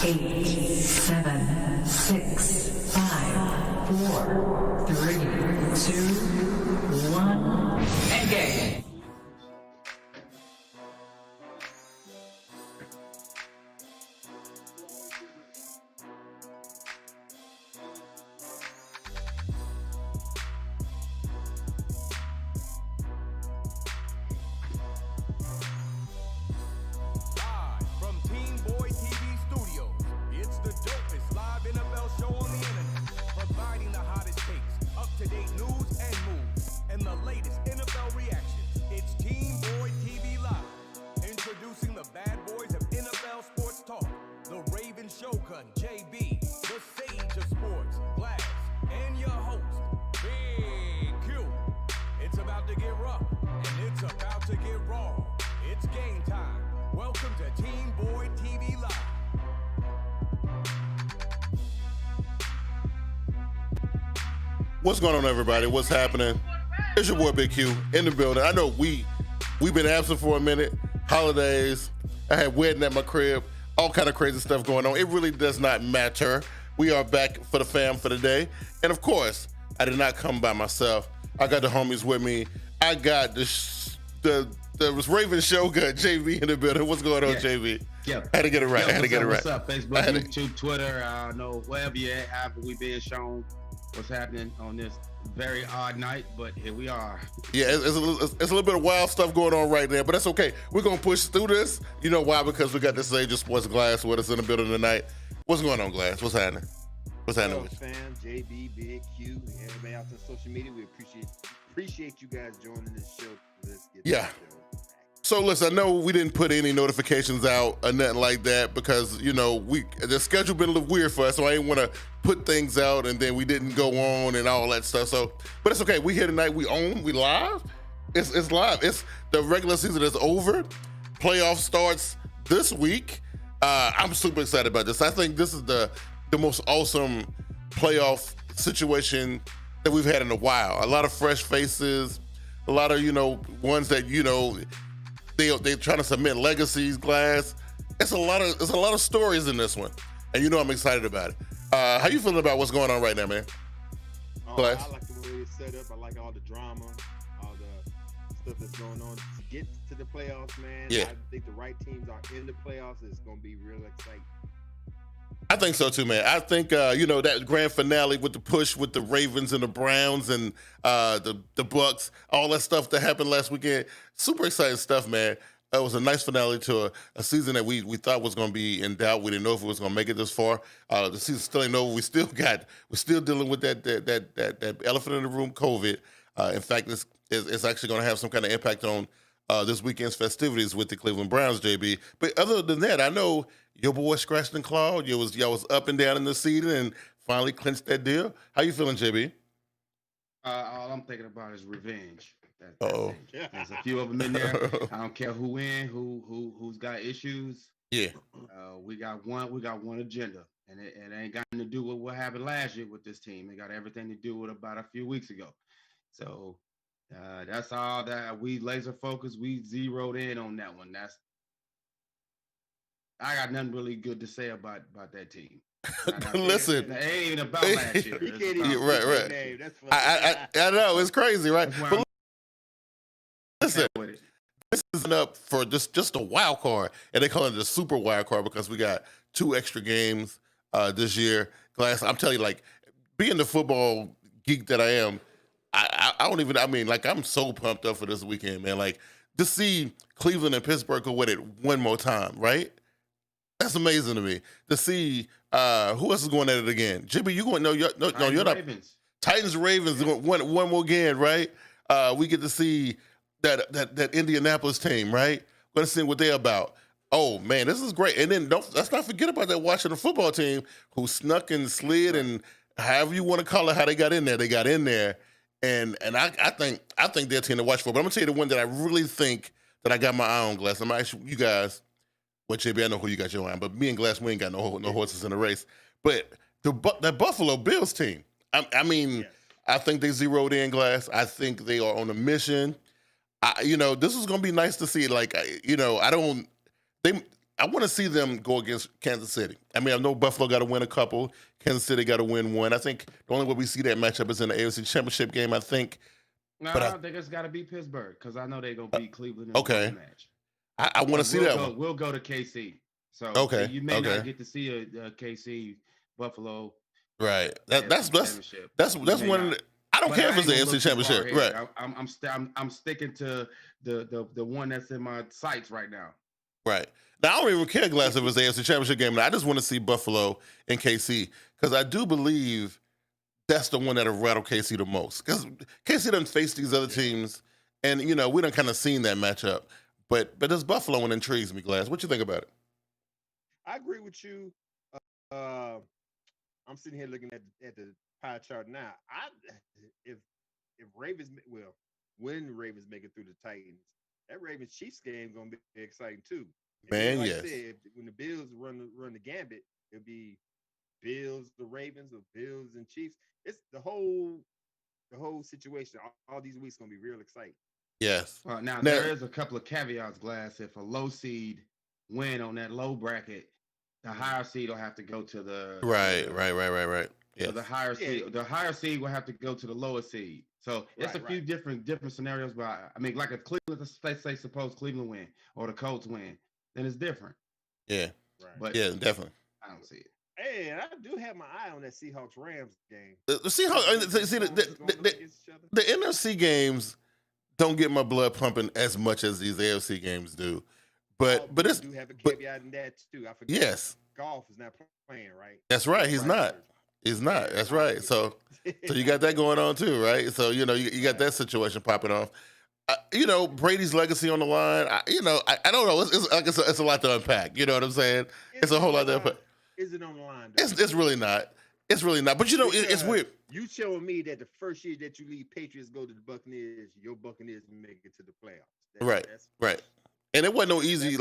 Eight, seven, six, five, four, three, two, one, engage. What's going on, everybody? What's happening? It's your boy Big Q in the building. I know we've been absent for a minute. Holidays, I had wedding at my crib, all kind of crazy stuff going on. It really does not matter. We are back for the fam for the day. And of course, I did not come by myself. I got the homies with me. I got the Raven Shogun, JV, in the building. What's going on, JV? Yeah. Had to get it right. What's up? Facebook, YouTube, Twitter, know wherever you're at, however we being shown what's happening on this very odd night, but here we are. Yeah, it's a little bit of wild stuff going on right there, but that's okay. We're going to push through this. You know why? Because we got the Sage of Sports Glass with us in the building tonight. What's going on, Glass? What's happening? What's happening with you? Fam, JB, Big Q, everybody out on social media, we appreciate you guys joining this show. Let's get this show. So listen, I know we didn't put any notifications out or nothing like that because, you know, the schedule been a little weird for us, so I didn't want to put things out and then we didn't go on and all that stuff. So, but it's okay. We here tonight. We live. It's live. It's the regular season is over. Playoff starts this week. I'm super excited about this. I think this is the most awesome playoff situation that we've had in a while. A lot of fresh faces, a lot of, ones that, they're trying to submit legacies, Glass. It's a lot of stories in this one. And I'm excited about it. How you feeling about what's going on right now, man? Glass? I like the way it's set up. I like all the drama, all the stuff that's going on to get to the playoffs, man. Yeah. I think the right teams are in the playoffs. It's going to be real exciting. I think so too, man. I think that grand finale with the push with the Ravens and the Browns and the Bucks, all that stuff that happened last weekend, super exciting stuff, man. It was a nice finale to a season that we thought was going to be in doubt. We didn't know if it was going to make it this far. The season still ain't over. We're still dealing with that elephant in the room, COVID. In fact, it's actually going to have some kind of impact on this weekend's festivities with the Cleveland Browns, JB. But other than that, I know your boy scratched and clawed. Y'all was up and down in the season and finally clinched that deal. How you feeling, JB? All I'm thinking about is revenge. Uh-oh. There's a few of them in there. I don't care who's got issues. Yeah. We got one agenda, and it ain't got nothing to do with what happened last year with this team. It got everything to do with about a few weeks ago. So that's all that we laser focused. We zeroed in on that one. I got nothing really good to say about that team. Listen, it ain't even about last year. Right. That's I know it's crazy, right? But listen, this isn't up for just a wild card, and they call it the super wild card because we got 2 extra games this year. Glass, I'm telling you, like being the football geek that I am, I'm so pumped up for this weekend, man. Like to see Cleveland and Pittsburgh go with it one more time, right? That's amazing to me. To see who else is going at it again? Jimmy, you going? No, you're not. Ravens. Titans, Ravens, one more again, right? We get to see that Indianapolis team, right? Going to see what they're about. Oh man, this is great. And then let's not forget about that Washington football team who snuck and slid and however you want to call it, how they got in there. They got in there, and I think they're a team to watch for. But I'm gonna tell you the one that I really think that I got my eye on, Glass. I'm actually you guys. Well, JB, I know who you got your eye on, but me and Glass, we ain't got no horses in the race. But that Buffalo Bills team, I think they zeroed in, Glass. I think they are on a mission. This is gonna be nice to see. Like, I want to see them go against Kansas City. I mean, I know Buffalo got to win a couple. Kansas City got to win one. I think the only way we see that matchup is in the AFC Championship game, I think. No, But I think it's got to be Pittsburgh because I know they're going to beat Cleveland in okay. the match. I want to see that one. We'll go to KC. So okay. you may not get to see a KC Buffalo. Right. That's one. I don't care if it's the AFC Championship. Right. I'm sticking to the one that's in my sights right now. Right. Now, I don't even care, Glass, if it's the AFC Championship game. I just want to see Buffalo and KC because I do believe that's the one that'll rattle KC the most. Because KC doesn't face these other teams, and, we done kind of seen that matchup. But this Buffalo one intrigues me, Glass. What you think about it? I agree with you. I'm sitting here looking at the pie chart now. If Ravens, when the Ravens make it through the Titans, that Ravens Chiefs game gonna be exciting too. Man, like yes. I said, when the Bills run the gambit, it'll be Bills, the Ravens, or Bills and Chiefs. It's the whole situation. All these weeks gonna be real exciting. Yes. Now there is a couple of caveats, Glass. If a low seed win on that low bracket, the higher seed will have to go to the right. Yeah. So the higher seed will have to go to the lower seed. So it's a few different scenarios. But I mean, like if Cleveland, say suppose Cleveland win or the Colts win, then it's different. Yeah. Right. But yeah, definitely. I don't see it. Hey, I do have my eye on that Seahawks Rams game. The Seahawks. See the NFC games don't get my blood pumping as much as these AFC games do. But it's do have a caveat in that too. I forget. Yes. Golf is not playing, right? That's right. He's not. He's not. That's right. So you got that going on too, right? So you got that situation popping off. Brady's legacy on the line. I don't know. It's a lot to unpack. You know what I'm saying? It's a whole lot to unpack. Is it on the line? It's really not. It's really not. But it's weird. You showing me that the first year that you leave Patriots go to the Buccaneers, your Buccaneers make it to the playoffs. Right. And it wasn't no easy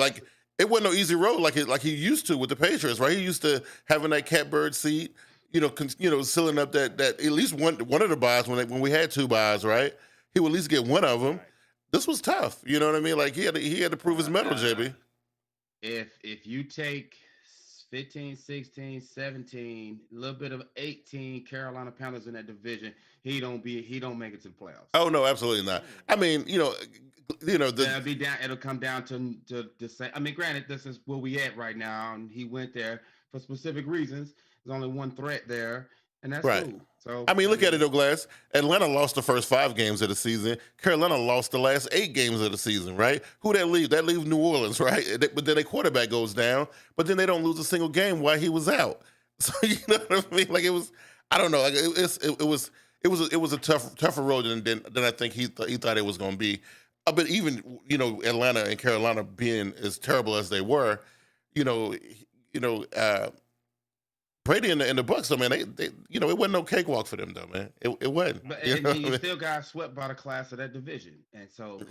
road like he used to with the Patriots, right? He used to having that catbird seat, sealing up that at least one of the buys when we had two buys, right? He would at least get one of them. Right. This was tough, you know what I mean? Like he had to prove his mettle, JB. If you take 15, 16, 17, a little bit of 18 Carolina Panthers in that division, he don't make it to the playoffs. Oh no, absolutely not. I mean, it'll come down to the same. I mean, granted, this is where we at right now, and he went there for specific reasons. There's only one threat there, and that's cool. So I mean, look at it though, Glass. Atlanta lost the first 5 games of the season. Carolina lost the last 8 games of the season, right? Who that leave? That leaves New Orleans, right? But then their quarterback goes down, but then they don't lose a single game while he was out. So you know what I mean? Like it was, I don't know. Like it was a tougher road than I think he thought it was going to be. But even Atlanta and Carolina being as terrible as they were, Brady and the Bucs, though, man, they it wasn't no cakewalk for them, though, man. It wasn't. But you still got swept by the class of that division, and so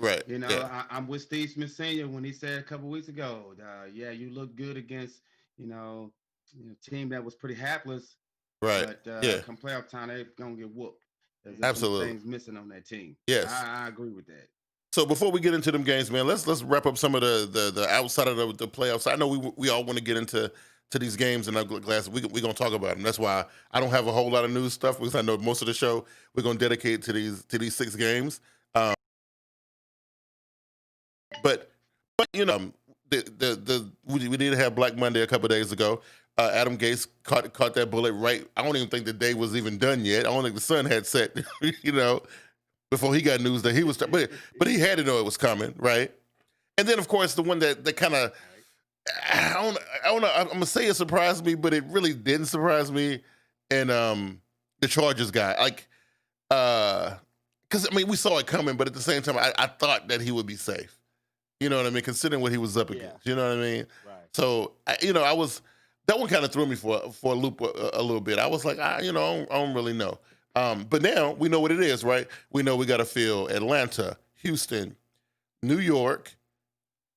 I'm with Steve Smith Sr. when he said a couple weeks ago, you look good against team that was pretty hapless, right? But come playoff time, they're gonna get whooped. There's absolutely things missing on that team. Yes, I agree with that. So before we get into them games, man, let's wrap up some of the outside of the playoffs. I know we all want to get into these games, and I'm glad we're going to talk about them. That's why I don't have a whole lot of news stuff, because I know most of the show we're going to dedicate to these 6 games. But we did have Black Monday a couple of days ago. Adam Gase caught that bullet right. I don't even think the day was even done yet. I don't think the sun had set, before he got news that he was, but he had to know it was coming, right? And then, of course, the one that kind of, I don't know, I'm gonna say it surprised me, but it really didn't surprise me. And the Chargers guy, because I mean we saw it coming, but at the same time, I thought that he would be safe. You know what I mean? Considering what he was up against, you know what I mean? Right. So I was, that one kind of threw me for a loop a little bit. I was like, I don't really know. But now we know what it is, right? We know we got to fill Atlanta, Houston, New York.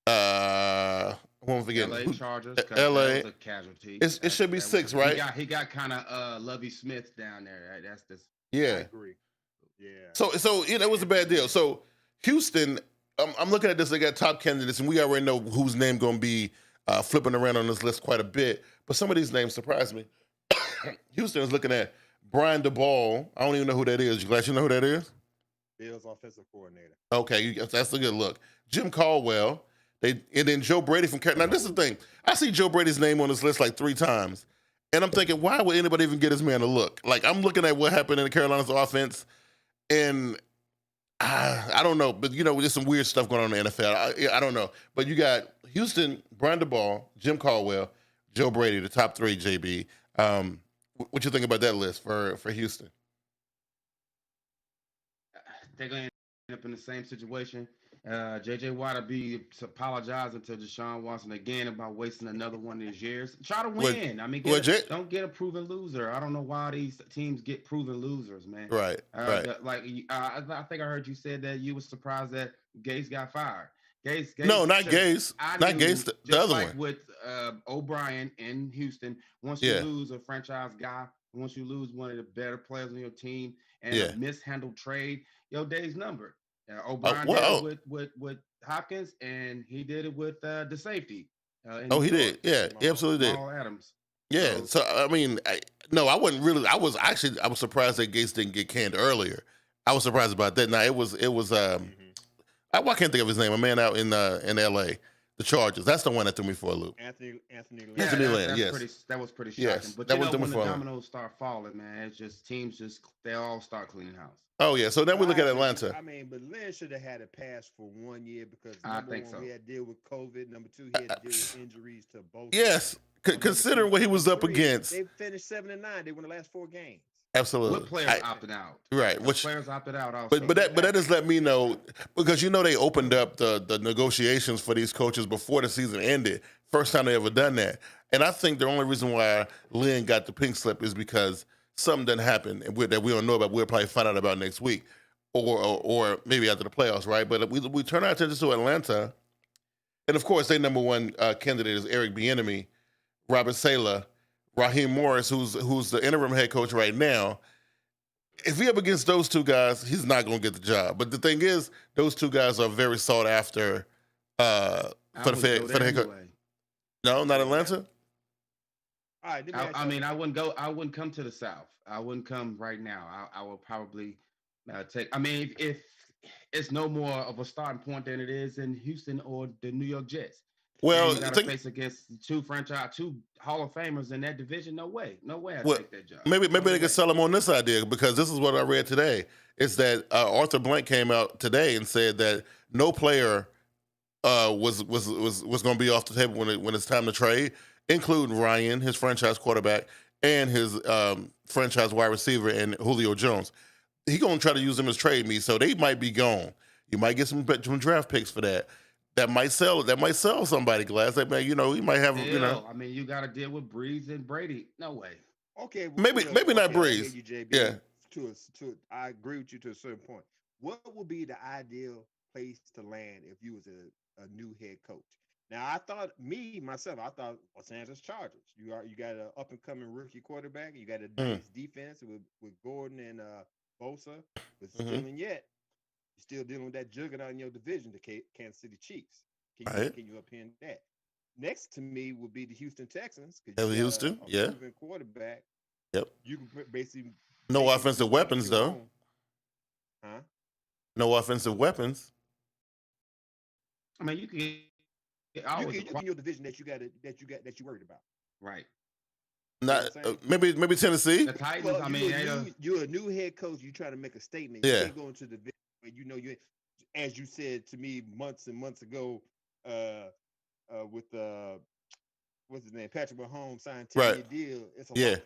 I won't forget. LA Chargers. LA. A casualty. It should be 6, right? He got kind of Lovey Smith down there. Right? That's this. Yeah. I agree. Yeah. So it was a bad deal. So Houston, I'm looking at this. They got top candidates, and we already know whose name going to be flipping around on this list quite a bit, but some of these names surprised me. Houston is looking at Brian DeBall. I don't even know who that is. You glad you know who that is? Bills offensive coordinator. Okay, that's a good look. Jim Caldwell. And then Joe Brady from Carolina. Now, this is the thing. I see Joe Brady's name on this list like 3 times, and I'm thinking, why would anybody even get this man a look? Like, I'm looking at what happened in the Carolina's offense, and I don't know. But, there's some weird stuff going on in the NFL. I don't know. But you got Houston, Brian DeBall, Jim Caldwell, Joe Brady, the top 3, JB. What you think about that list for Houston? They're going to end up in the same situation. J.J. Watt will be apologizing to Deshaun Watson again about wasting another one of his years. Try to win. Don't get a proven loser. I don't know why these teams get proven losers, man. Right. Right. I think I heard you said that you were surprised that Gase got fired. Gase no, not Gase. Not Gase. The other one. With O'Brien in Houston, once you lose a franchise guy, once you lose one of the better players on your team, and a mishandled trade, your day's numbered. O'Brien did it with Hopkins, and he did it with the safety. He did. Yeah, he absolutely did. Paul Adams. Yeah. So I mean, I wasn't really. I was surprised that Gase didn't get canned earlier. I was surprised about that. Now it was. I can't think of his name. A man out in L.A. The Chargers. That's the one that threw me for a loop. Anthony Lynn. Anthony Lynn. Yes. That was pretty shocking. Yes, but that was when the dominoes start falling, man, it's just teams they all start cleaning house. Oh yeah. So then we look at Atlanta. I mean, but Lynn should have had a pass for 1 year because number one, he had to deal with COVID. Number 2, he had to deal with injuries to both. Yes. Considering what he was up against. They finished 7-9. They won the last 4 games. Absolutely. What players opted out? Right. Which players opted out also. But that just let me know, because they opened up the negotiations for these coaches before the season ended. First time they ever done that. And I think the only reason why Lynn got the pink slip is because something didn't happen that we don't know about. We'll probably find out about next week or maybe after the playoffs, right? But we turn our attention to Atlanta. And, of course, their number one candidate is Eric Bieniemy, Robert Saleh, Raheem Morris, who's the interim head coach right now. If he up against those 2 guys, he's not going to get the job. But the thing is, those 2 guys are very sought after for the head coach. No, not Atlanta. All right. I wouldn't come to the South. I wouldn't come right now. I will probably take. I mean, if it's no more of a starting point than it is in Houston or the New York Jets. Well, you got to face against 2 Hall of Famers in that division. No way. I take that job. Maybe they could sell them on this idea, because this is what I read today. It's that Arthur Blank came out today and said that no player was going to be off the table when it's time to trade, including Ryan, his franchise quarterback, and his franchise wide receiver, and Julio Jones. He going to try to use them as trade meat, so they might be gone. You might get some draft picks for that. That might sell somebody, Glass. That man, he might have. I mean, you got to deal with Breeze and Brady. No way. Okay. Maybe not Breeze. Yeah. I agree with you to a certain point. What would be the ideal place to land if you was a new head coach? Now, I thought Los Angeles Chargers. You got an up and coming rookie quarterback. You got a nice defense with Gordon and Bosa, but still in yet. Still dealing with that juggernaut in your division, the Kansas City Chiefs. Can you upend that? Next to me would be the Houston Texans. Houston, proven quarterback. Yep. You can basically no offensive weapons though. Huh? No offensive weapens. I mean, you can your division that you worried about. Right. Not maybe Tennessee. The Titans. You're a new head coach. You try to make a statement. Yeah. You can't go into the division. You, as you said to me months and months ago, with what's his name, Patrick Mahomes signed 10-year deal. It's a lot.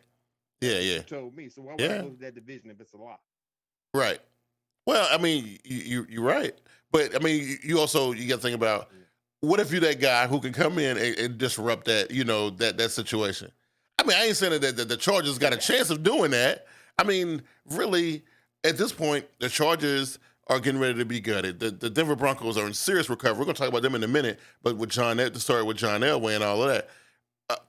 Yeah. You told me. So why would I go to that division if it's a lot? Right. Well, I mean, you're right, but I mean, you got to think about what if you're that guy who can come in and disrupt that, that situation. I mean, I ain't saying that the Chargers got a chance of doing that. I mean, really, at this point, the Chargers are getting ready to be gutted. The Denver Broncos are in serious recovery. We're going to talk about them in a minute, but with the story with John Elway and all of that,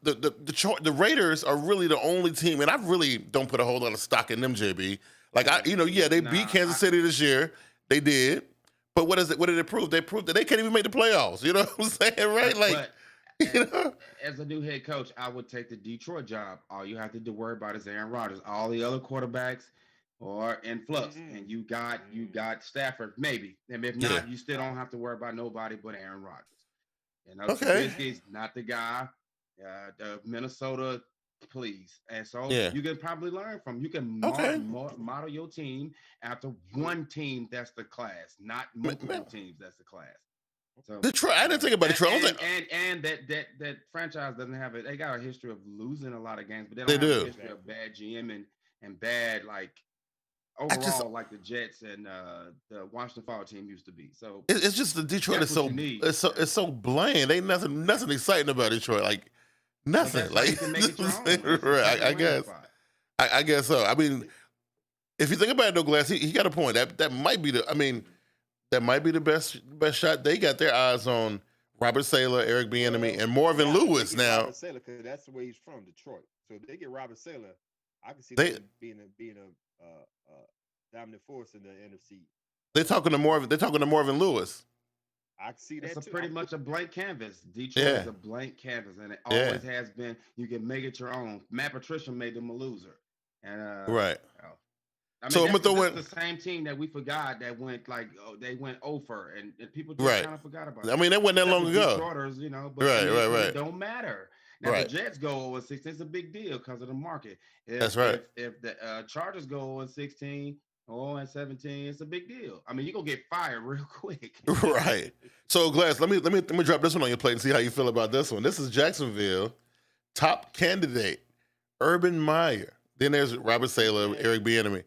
the Raiders are really the only team, and I really don't put a whole lot of stock in them, JB. Like, they beat Kansas City this year. They did. But what did it prove? They proved that they can't even make the playoffs. You know what I'm saying, right? You know? As a new head coach, I would take the Detroit job. All you have to do worry about is Aaron Rodgers. All the other quarterbacks are in flux, and you got Stafford maybe, and if Yeah. not, you still don't have to worry about nobody but Aaron Rodgers. Okay. Trubisky's not the guy. The Minnesota, please, and so Yeah. you can probably learn from. You can Okay. model your team after one team that's the class, not multiple teams that's the class. So Detroit. I didn't think about Detroit. I was like, and that franchise doesn't have it. They got a history of losing a lot of games, but they they don't have do. a history of bad GM and bad like I just overall like the Jets and the Washington football team used to be. So it's just the Detroit that's is what so you need. it's so bland. Ain't nothing exciting about Detroit. Like nothing. That's why Like you can make it your own. It's a right. second I landing guess. spot. I guess so. I mean, if you think about it, though, Glass, he got a point. That might be the. I mean, that might be the best shot. They got their eyes on Robert Saleh, Eric Bieniemy, and Marvin Lewis now. Robert Saleh, because that's where he's from, Detroit. So if they get Robert Saleh, I can see They them being a dominant force in the NFC. they're talking to Marvin Lewis. I can see that It's too. pretty much a blank canvas. Detroit Yeah. is a blank canvas, and it Yeah. always has been. You can make it your own. Matt Patricia made them a loser, and Right. I mean, So I'm gonna throw in. the same team that we forgot that went like they went over, and people just Right. kind of forgot about. I mean, that wasn't that long ago. Detroiters, but Right, it right. don't matter. Now Right. the Jets go over 16, it's a big deal because of the market. That's right. If the Chargers go over 16 or 17, it's a big deal. I mean, you're gonna get fired real quick. Right. So, Glass, let me drop this one on your plate and see how you feel about this one. This is Jacksonville top candidate Urban Meyer. Then there's Robert Saleh, Eric Bieniemy.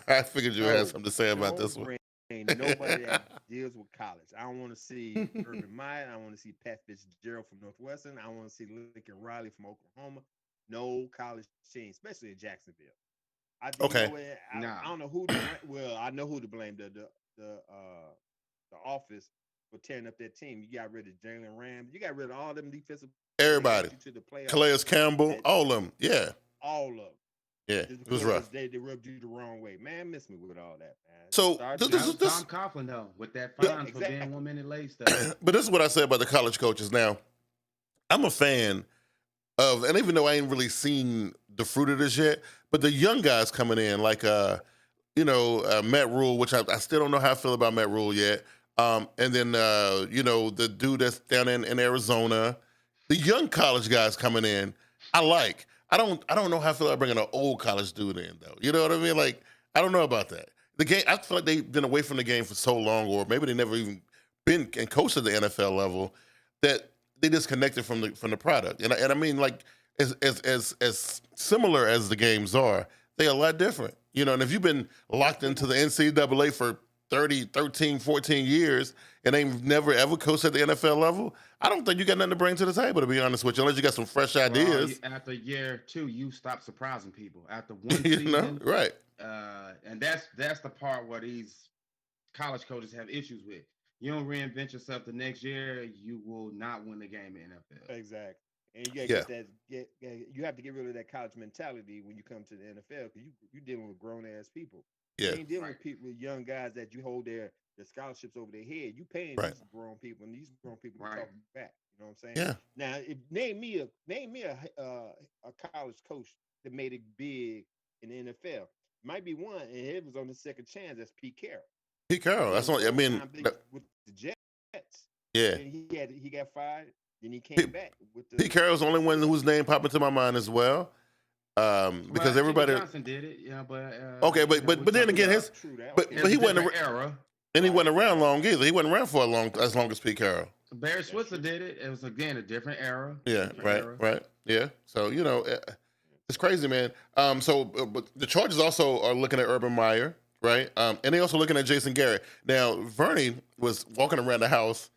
I figured you had something to say about this one. Ain't nobody that deals with college. I don't want to see Urban Meyer. I don't want to see Pat Fitzgerald from Northwestern. I want to see Lincoln Riley from Oklahoma. No college team, especially in Jacksonville. I think Okay. I don't know who. Well, I know who to blame. The office for tearing up that team. You got rid of Jalen Rams. You got rid of all them defensive. Everybody. To the playoffs. Calais Campbell, all of them. Yeah. All of them. Yeah. Just It was because rough. They rubbed you the wrong way. Man, miss me with all that, man. So, That was Tom Coughlin though, with that fine for being 1 minute late stuff. But this is what I said about the college coaches. Now, I'm a fan of, and even though I ain't really seen the fruit of this yet, but the young guys coming in, like Matt Rule, which I still don't know how I feel about Matt Rule yet. And then the dude that's down in Arizona, the young college guys coming in, I like. I don't know how I feel about bringing an old college dude in though. You know what I mean? Like I don't know about that. The game, I feel like they've been away from the game for so long, or maybe they never even been and coached at the NFL level, that they disconnected from the product. And I mean, like as similar as the games are, they're a lot different. And if you've been locked into the NCAA for 30, 13, 14 years and ain't never ever coached at the NFL level, I don't think you got nothing to bring to the table, to be honest with you, unless you got some fresh ideas. After year 2, you stop surprising people. After one season, right? And that's the part where these college coaches have issues with. You don't reinvent yourself the next year, you will not win the game in NFL. Exactly. And you got to you have to get rid of that college mentality when you come to the NFL, because you're dealing with grown ass people. Yeah. You ain't dealing with people, with young guys that you hold their scholarships over their head. You paying these grown people, and these grown people are talking back. You know what I'm saying? Yeah. Now, name me a college coach that made it big in the NFL. Might be one, and it was on the second chance. That's Pete Carroll. Pete Carroll. That's what I mean. With the Jets. Yeah. And he got fired. Then he came back with the. Pete Carroll's the only one whose name popped into my mind as well. Because everybody Johnson did it, but okay, but then again, but he wasn't era, and he wasn't around long either. He wasn't around for as long as Pete Carroll. Barry Switzer did it. It was again a different era. Yeah, right. Yeah, so it's crazy, man. But the Chargers also are looking at Urban Meyer, right? And they also looking at Jason Garrett. Now, Vernie was walking around the house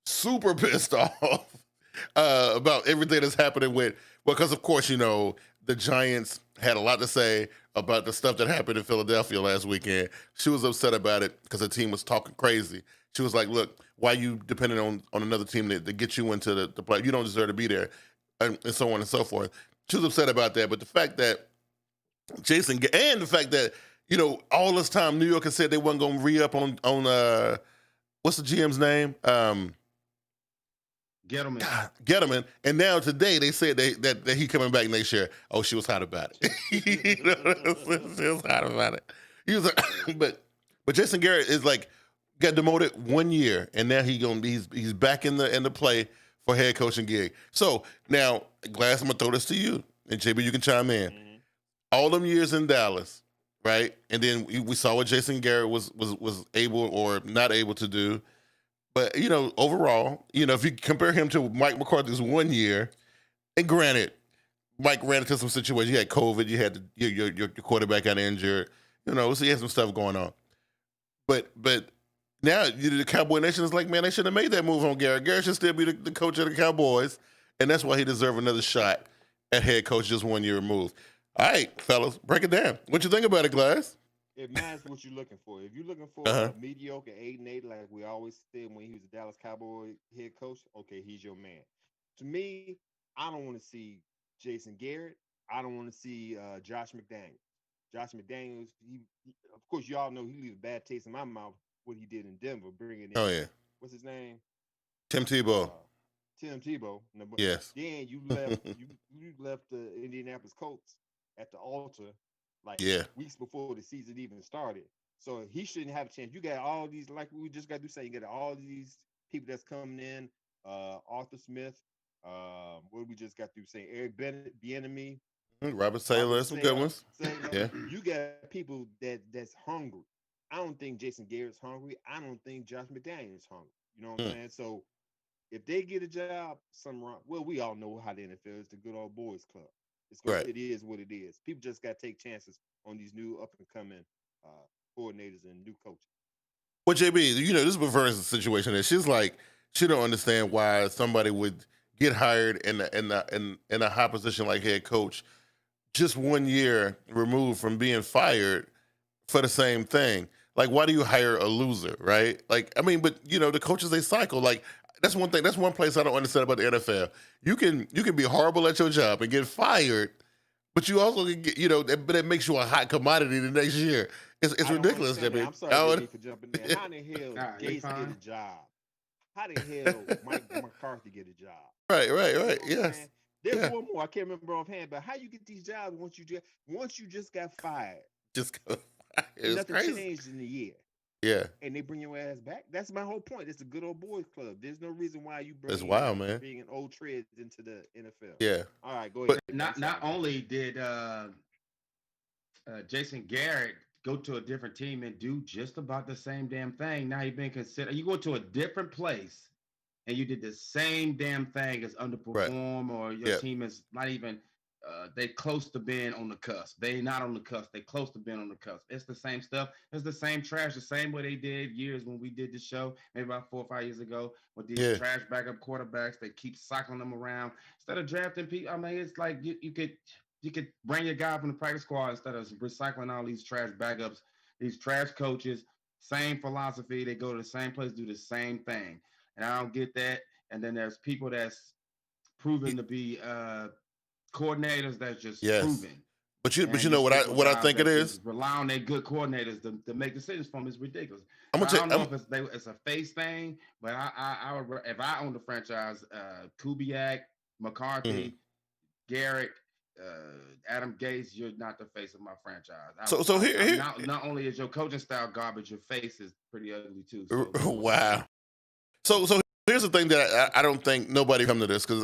super pissed off about everything that's happening because of course the Giants had a lot to say about the stuff that happened in Philadelphia last weekend. She was upset about it because the team was talking crazy. She was like, look, why are you depending on another team to get you into the play? You don't deserve to be there, and so on and so forth. She was upset about that. But the fact that all this time New York has said they weren't going to re-up on what's the GM's name? Gettleman. And now today they said that he coming back next year. Oh, she was hot about it. You know what I'm saying? She was hot about it. He was like, but Jason Garrett is like got demoted 1 year, and now he's back in the play for head coaching gig. So now, Glass, I'm gonna throw this to you, and JB, you can chime in. Mm-hmm. All them years in Dallas, right? And then we saw what Jason Garrett was able or not able to do. But, overall, if you compare him to Mike McCarthy's 1 year, and granted, Mike ran into some situations. You had COVID. You had your quarterback got injured. So he had some stuff going on. But now the Cowboy Nation is like, man, they should have made that move on Garrett. Garrett should still be the coach of the Cowboys, and that's why he deserves another shot at head coach just 1 year removed. All right, fellas, break it down. What you think about it, Glass? It matters what you're looking for. If you're looking for a mediocre 8-8, like we always said when he was a Dallas Cowboy head coach, okay, he's your man. To me, I don't want to see Jason Garrett. I don't want to see Josh McDaniels. Josh McDaniels, he, of course, you all know he leaves a bad taste in my mouth what he did in Denver, bringing in. Oh yeah. What's his name? Tim Tebow. Tim Tebow. Yes. Then you left the Indianapolis Colts at the altar. Weeks before the season even started. So he shouldn't have a chance. You got all these, like we just got to say, you got all these people that's coming in, Arthur Smith, what did we just got through saying? Eric Bieniemy, Robert Saleh, some good ones. Yeah. You got people that's hungry. I don't think Jason Garrett's hungry. I don't think Josh McDaniels hungry. You know what I'm saying? So if they get a job, something wrong. Well, we all know how the NFL is, the good old boys club. It is what it is. People just got to take chances on these new up-and-coming coordinators and new coaches. Well, JB, this is Bavaria's situation. That she's like, she don't understand why somebody would get hired in a high position like head coach just 1 year removed from being fired for the same thing. Like, why do you hire a loser, right? Like, I mean, but, the coaches, they cycle. Like, that's one thing. That's one place I don't understand about the NFL. You can be horrible at your job and get fired, but you also can get, but it makes you a hot commodity the next year. It's ridiculous, Jimmy. I'm sorry for jumping there. How the hell Gates get a job? How the hell Mike McCarthy get a job? Right. Yes. There's one more. I can't remember offhand, but how you get these jobs once you just got fired? Nothing crazy. Changed in a year. Yeah. And they bring your ass back. That's my whole point. It's a good old boys club. There's no reason why you bring bringing old treads into the NFL. Yeah. All right, go ahead. But not only did Jason Garrett go to a different team and do just about the same damn thing, now you've been considered. You go to a different place and you did the same damn thing as underperform, or your team is not even they close to being on the cusp. They not on the cusp. They close to being on the cusp. It's the same stuff. It's the same trash. The same way they did years when we did the show, maybe about 4 or 5 years ago, with these trash backup quarterbacks. They keep cycling them around instead of drafting people. I mean, it's like you could bring your guy from the practice squad instead of recycling all these trash backups, these trash coaches. Same philosophy. They go to the same place, do the same thing, and I don't get that. And then there's people that's proven to be coordinators that's just proven. But you know what I think it is? Rely on their good coordinators to make decisions for them is ridiculous. I don't know if it's a face thing, but I would, if I owned the franchise, Kubiak, McCarthy, Garrett, Adam Gase, you're not the face of my franchise. Here not only is your coaching style garbage, your face is pretty ugly too. So. Wow. So here's the thing that I don't think nobody come to this because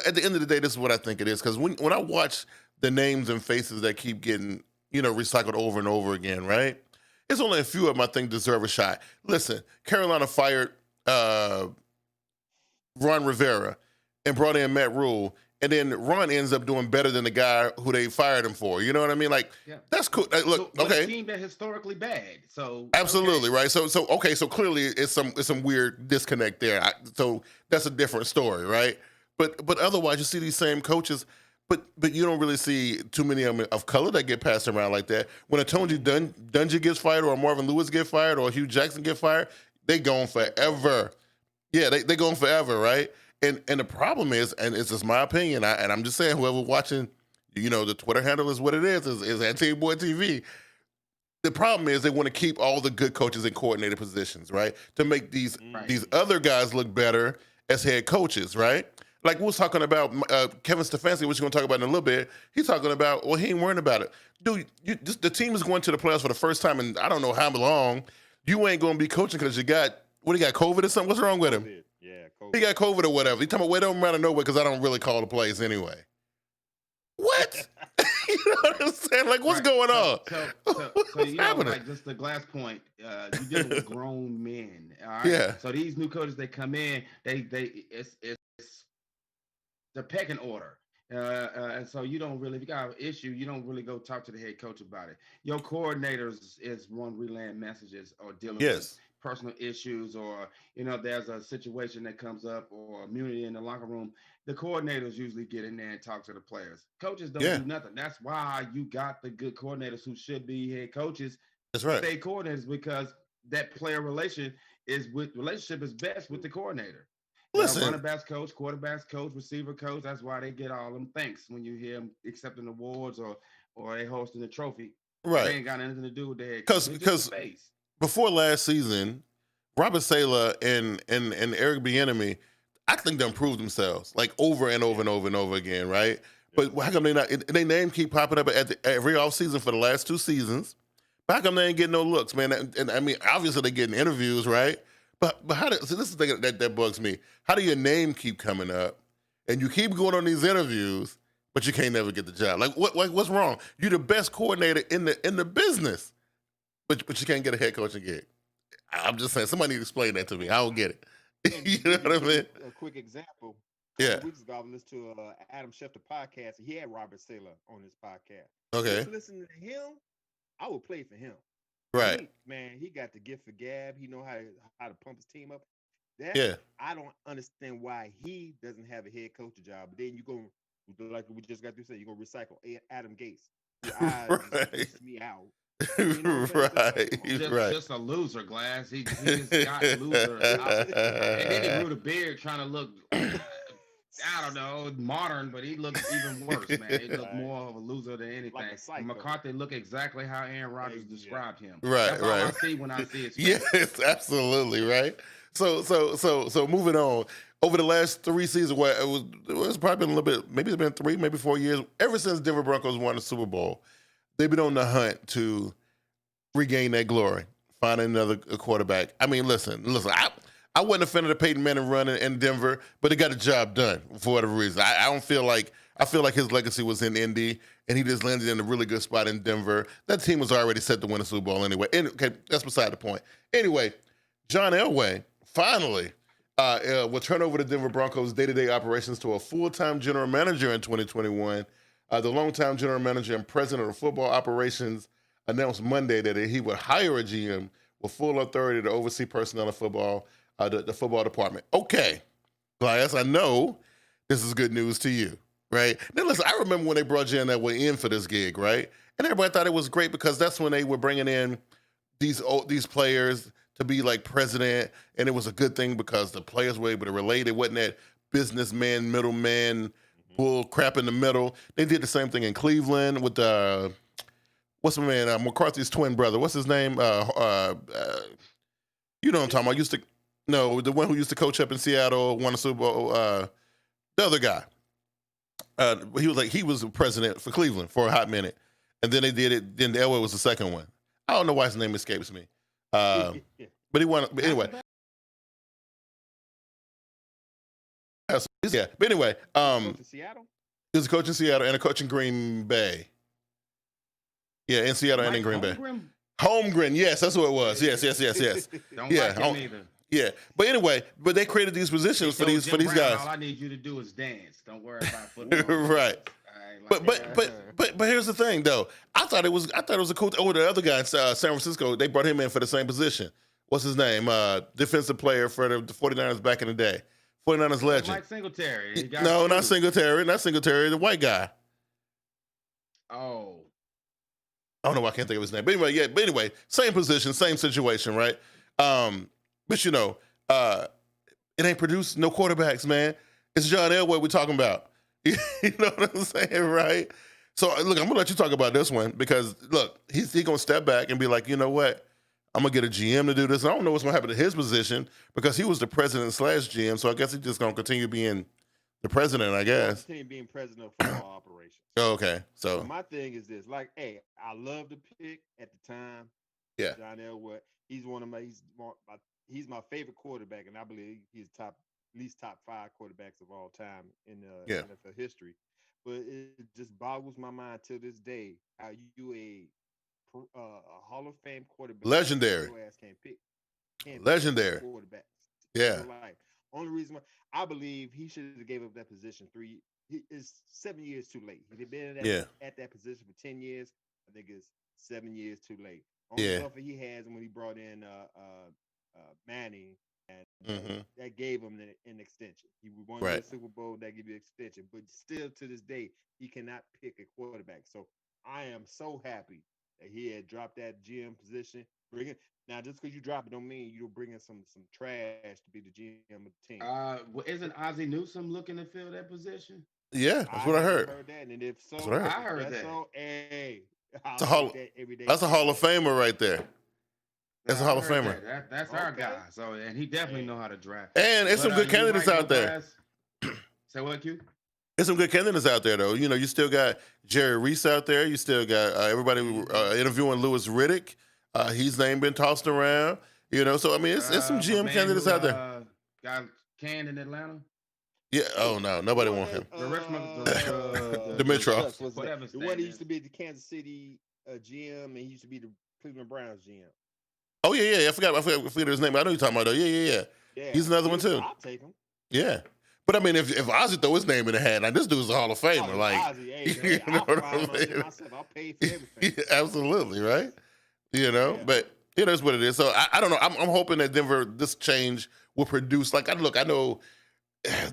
at the end of the day, this is what I think it is. Because when I watch the names and faces that keep getting, recycled over and over again, right? It's only a few of them I think deserve a shot. Listen, Carolina fired Ron Rivera and brought in Matt Rule, and then Ron ends up doing better than the guy who they fired him for. You know what I mean? Like, that's cool. Look, a team that's historically bad. So absolutely right. So clearly it's some weird disconnect there. So that's a different story, right? But otherwise, you see these same coaches, but you don't really see too many of them of color that get passed around like that. When a Tony Dungy gets fired, or a Marvin Lewis get fired, or a Hugh Jackson get fired, they gone forever. Yeah, they gone forever, right? And the problem is, and it's just my opinion, and I'm just saying, whoever watching, the Twitter handle is what it is at TeamBoydTV. The problem is they want to keep all the good coaches in coordinated positions, right? To make these other guys look better as head coaches, right? Like we was talking about Kevin Stefanski, which we're going to talk about in a little bit. He's talking about, well, he ain't worrying about it. Dude, the team is going to the playoffs for the first time in I don't know how long. You ain't going to be coaching because you got COVID or something? What's wrong with him? Yeah, COVID. He got COVID or whatever. He talking about, well, it don't matter nowhere because I don't really call the plays anyway. What? You know what I'm saying? Like, what's going on? So you know, like just the glass point, you dealing with grown men. All right. Yeah. So these new coaches, they come in, it's the pecking order. And so you don't really, if you got an issue, you don't really go talk to the head coach about it. Your coordinators is one relaying messages or dealing with personal issues, or there's a situation that comes up or immunity in the locker room. The coordinators usually get in there and talk to the players. Coaches don't do nothing. That's why you got the good coordinators who should be head coaches. That's right. Stay coordinators, because that player relationship is best with the coordinator. Listen, running backs coach, quarterbacks coach, receiver coach. That's why they get all them thanks when you hear them accepting awards or they hosting a trophy. Right. They ain't got anything to do with the head coach. Because before last season, Robert Saleh and Eric Bieniemy, I think they improved themselves like over and over and over and over again, right? But how come they not? Their name keep popping up every offseason for the last 2 seasons. But how come they ain't getting no looks, man? And I mean, obviously they're getting interviews, right? But how do, so this is the thing that bugs me. How do your name keep coming up and you keep going on these interviews, but you can't never get the job? Like what's wrong? You're the best coordinator in the business, but you can't get a head coaching gig. I'm just saying, somebody need to explain that to me. I don't get it. You know what I mean? A quick example. Yeah. Weeks ago, I was listening to Adam Schefter podcast. He had Robert Saleh on his podcast. Okay. Just listening to him, I would play for him. Right. He got the gift for gab. He know how to pump his team up. I don't understand why he doesn't have a head coach job. But then you go, like we just got to say, you're going to recycle Adam Gates. Your eyes Right. just me out. Just a loser, Glass. He just got loser. And then he grew the beard trying to look, I don't know, modern, but he looks even worse, man. He looked more of a loser than anything. Like McCarthy looked exactly how Aaron Rodgers described him. Right, That's all I see when I see his face. Yes, absolutely, right? So moving on. Over the last 3 seasons, where it was probably been a little bit, maybe it's been 3, maybe 4 years, ever since Denver Broncos won the Super Bowl, they've been on the hunt to regain that glory, find another quarterback. I mean, listen. I wasn't a fan of the Peyton Manning run in Denver, but it got the job done for whatever reason. I feel like his legacy was in Indy, and he just landed in a really good spot in Denver. That team was already set to win a Super Bowl anyway. Okay, that's beside the point. Anyway, John Elway finally will turn over the Denver Broncos' day-to-day operations to a full-time general manager in 2021. The longtime general manager and president of football operations announced Monday that he would hire a GM with full authority to oversee personnel and football, the football department. Okay, Glass, I know this is good news to you, right? Now, listen, I remember when they brought Jan that way in for this gig, right? And everybody thought it was great because that's when they were bringing in these players to be like president, and it was a good thing because the players were able to relate. It wasn't that businessman, middleman, bull crap in the middle. They did the same thing in Cleveland with what's my man, McCarthy's twin brother. What's his name? You know what I'm talking about. The one who used to coach up in Seattle, won a Super Bowl. The other guy. He was the president for Cleveland for a hot minute. And then they did it. Then Elway was the second one. I don't know why his name escapes me. But he won. But anyway. Yeah. But anyway, Seattle? He was a coach in Seattle and a coach in Green Bay. Yeah, in Seattle and in Green Bay. Holmgren, yes, that's what it was. Yes. Don't like him either. Yeah, but anyway, they created these positions for these guys. All I need you to do is dance. Don't worry about football. Right. But here's the thing though. I thought it was a cool. The other guy in San Francisco, they brought him in for the same position. What's his name? Defensive player for the 49ers back in the day. 49ers legend. Mike Singletary. No, not Singletary. Not Singletary. The white guy. Oh. I don't know why I can't think of his name. But anyway, same position, same situation, right? But it ain't produced no quarterbacks, man. It's John Elway we're talking about. You know what I'm saying, right? So look, I'm gonna let you talk about this one because look, he's gonna step back and be like, you know what? I'm gonna get a GM to do this. I don't know what's gonna happen to his position because he was the president / GM. So I guess he's just gonna continue being the president, I guess. Continue being president of football operations. Oh, okay. So So my thing is this: like, hey, I love the pick at the time. yeah, John Elway. He's one of my he's my favorite quarterback, and I believe he's at least top 5 quarterbacks of all time in NFL history. But it just boggles my mind to this day how you a Hall of Fame quarterback, legendary, your ass can't pick legendary. quarterbacks. Yeah, Like, only reason why I believe he should have gave up that position 7 years too late. If he'd been at that position for 10 years, I think it's 7 years too late. Only offer he has when he brought in Manning, and that gave him an extension. He won the Super Bowl, that gave you an extension. But still, to this day, he cannot pick a quarterback. So I am so happy that he had dropped that GM position. Now, just because you drop it don't mean you don't bring in some trash to be the GM of the team. Well, isn't Ozzie Newsome looking to fill that position? Yeah, that's what I heard. That, and if so, I heard that. So, hey, that's a Hall of Famer right there. That's a Hall of Famer. That's our guy. So, and he definitely know how to draft. And it's some good candidates out there. Say what, Q? There's some good candidates out there, though. You know, you still got Jerry Reese out there. You still got everybody interviewing Louis Riddick. His name been tossed around. You know, so I mean, it's some GM candidates out there. Got canned in Atlanta. Yeah. Oh no, nobody want him. Dimitrov. Whatever. The one that used to be the Kansas City GM, and he used to be the Cleveland Browns GM. Oh yeah. I forgot his name. I know you're talking about though. Yeah. He's another one too. I'll take him. Yeah. But I mean, if Ozzie throw his name in the hat, now this dude's a Hall of Famer. Ozzie, you know what I mean? I'll pay for everything. Yeah, absolutely, right? You know, but it is what it is. So I don't know. I'm hoping that Denver, this change will produce. Like, I know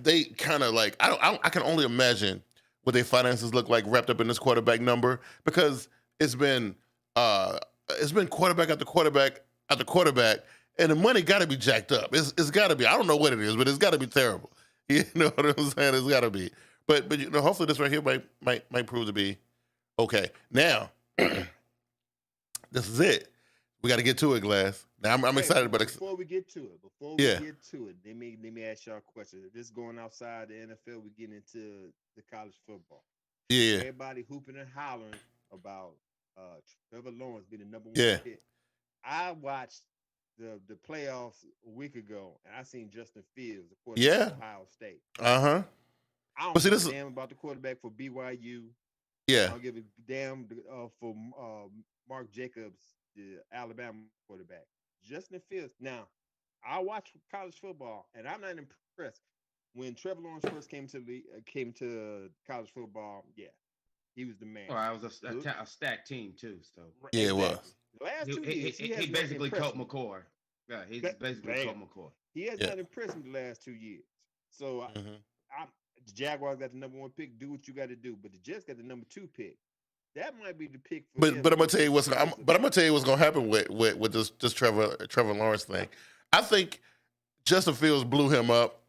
they kind of like. I can only imagine what their finances look like wrapped up in this quarterback number, because it's been quarterback after quarterback after quarterback, and the money got to be jacked up. It's got to be. I don't know what it is, but it's got to be terrible. You know what I'm saying? It's got to be. But you know, hopefully this right here might prove to be okay. Now, this is it. We got to get to it, Glass. Now I'm excited about it. Before we get to it, let me ask y'all a question. This is going outside the NFL. We get into the college football. Yeah. Everybody hooping and hollering about Trevor Lawrence being the number 1 pick. I watched the playoffs a week ago, and I seen Justin Fields, the quarterback of Ohio State. I don't give a damn about the quarterback for BYU. Yeah. I don't give a damn for Mark Jacobs, the Alabama quarterback. Justin Fields. Now, I watch college football, and I'm not impressed. When Trevor Lawrence first came to college football, he was the man. Well, I was a stacked team too. So yeah, it was. The last 2 years, he basically Colt McCoy. Yeah, he's basically Colt McCoy. He has not impressed me the last 2 years. So the Jaguars got the number 1 pick. Do what you got to do, but the Jets got the number 2 pick. That might be the pick. But I'm gonna tell you what's gonna happen with this Trevor Lawrence thing. I think Justin Fields blew him up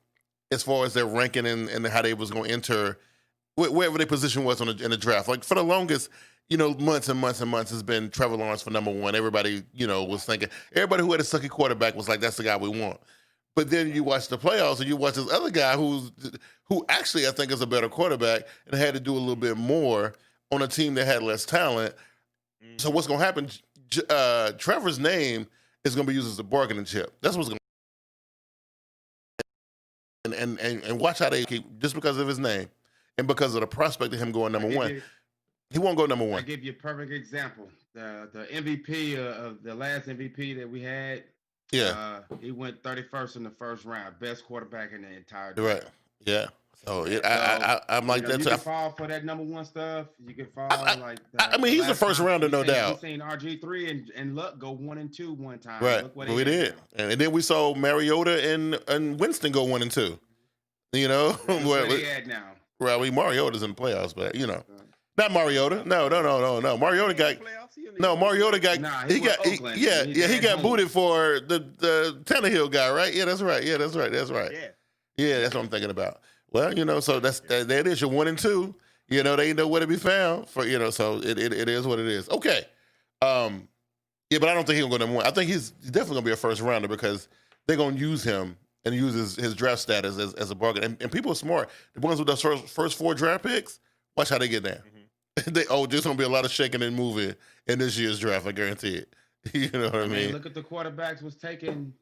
as far as their ranking and how they was going to enter wherever their position was in the draft. Like, for the longest, you know, months and months and months has been Trevor Lawrence for number 1. Everybody, you know, was thinking. Everybody who had a sucky quarterback was like, that's the guy we want. But then you watch the playoffs and you watch this other guy who actually I think is a better quarterback and had to do a little bit more on a team that had less talent. So what's going to happen? Trevor's name is going to be used as a bargaining chip. That's what's going to happen. And watch how they keep, just because of his name and because of the prospect of him going number 1. He won't go number 1. I'll give you a perfect example. The MVP of the last MVP that we had, he went 31st in the first round. Best quarterback in the entire draft. Right. Yeah. So I'm like that too. You can fall for that number 1 stuff. You can fall I mean, he's the first rounder, no doubt. We've seen RG3 and Luck go 1 and 2 one time. Right. Look what we did. And then we saw Mariota and Winston go 1 and 2. You know? Where they at now? Well, Mariota's in the playoffs, but you know. Not Mariota. No. Mariota got he got booted for the Tannehill guy, right? Yeah, that's right. Yeah, that's right. Yeah, that's what I'm thinking about. Well, you know, so there it is. You're 1 and 2. You know, they ain't know where to be found for, you know, so it is what it is. Okay. Yeah, but I don't think he's going to win. I think he's definitely going to be a first rounder because they're going to use him and use his draft status as a bargain. And people are smart. The ones with those first 4 draft picks, watch how they get down. There's going to be a lot of shaking and moving in this year's draft. I guarantee it. You know what I mean? Look at the quarterbacks was taken.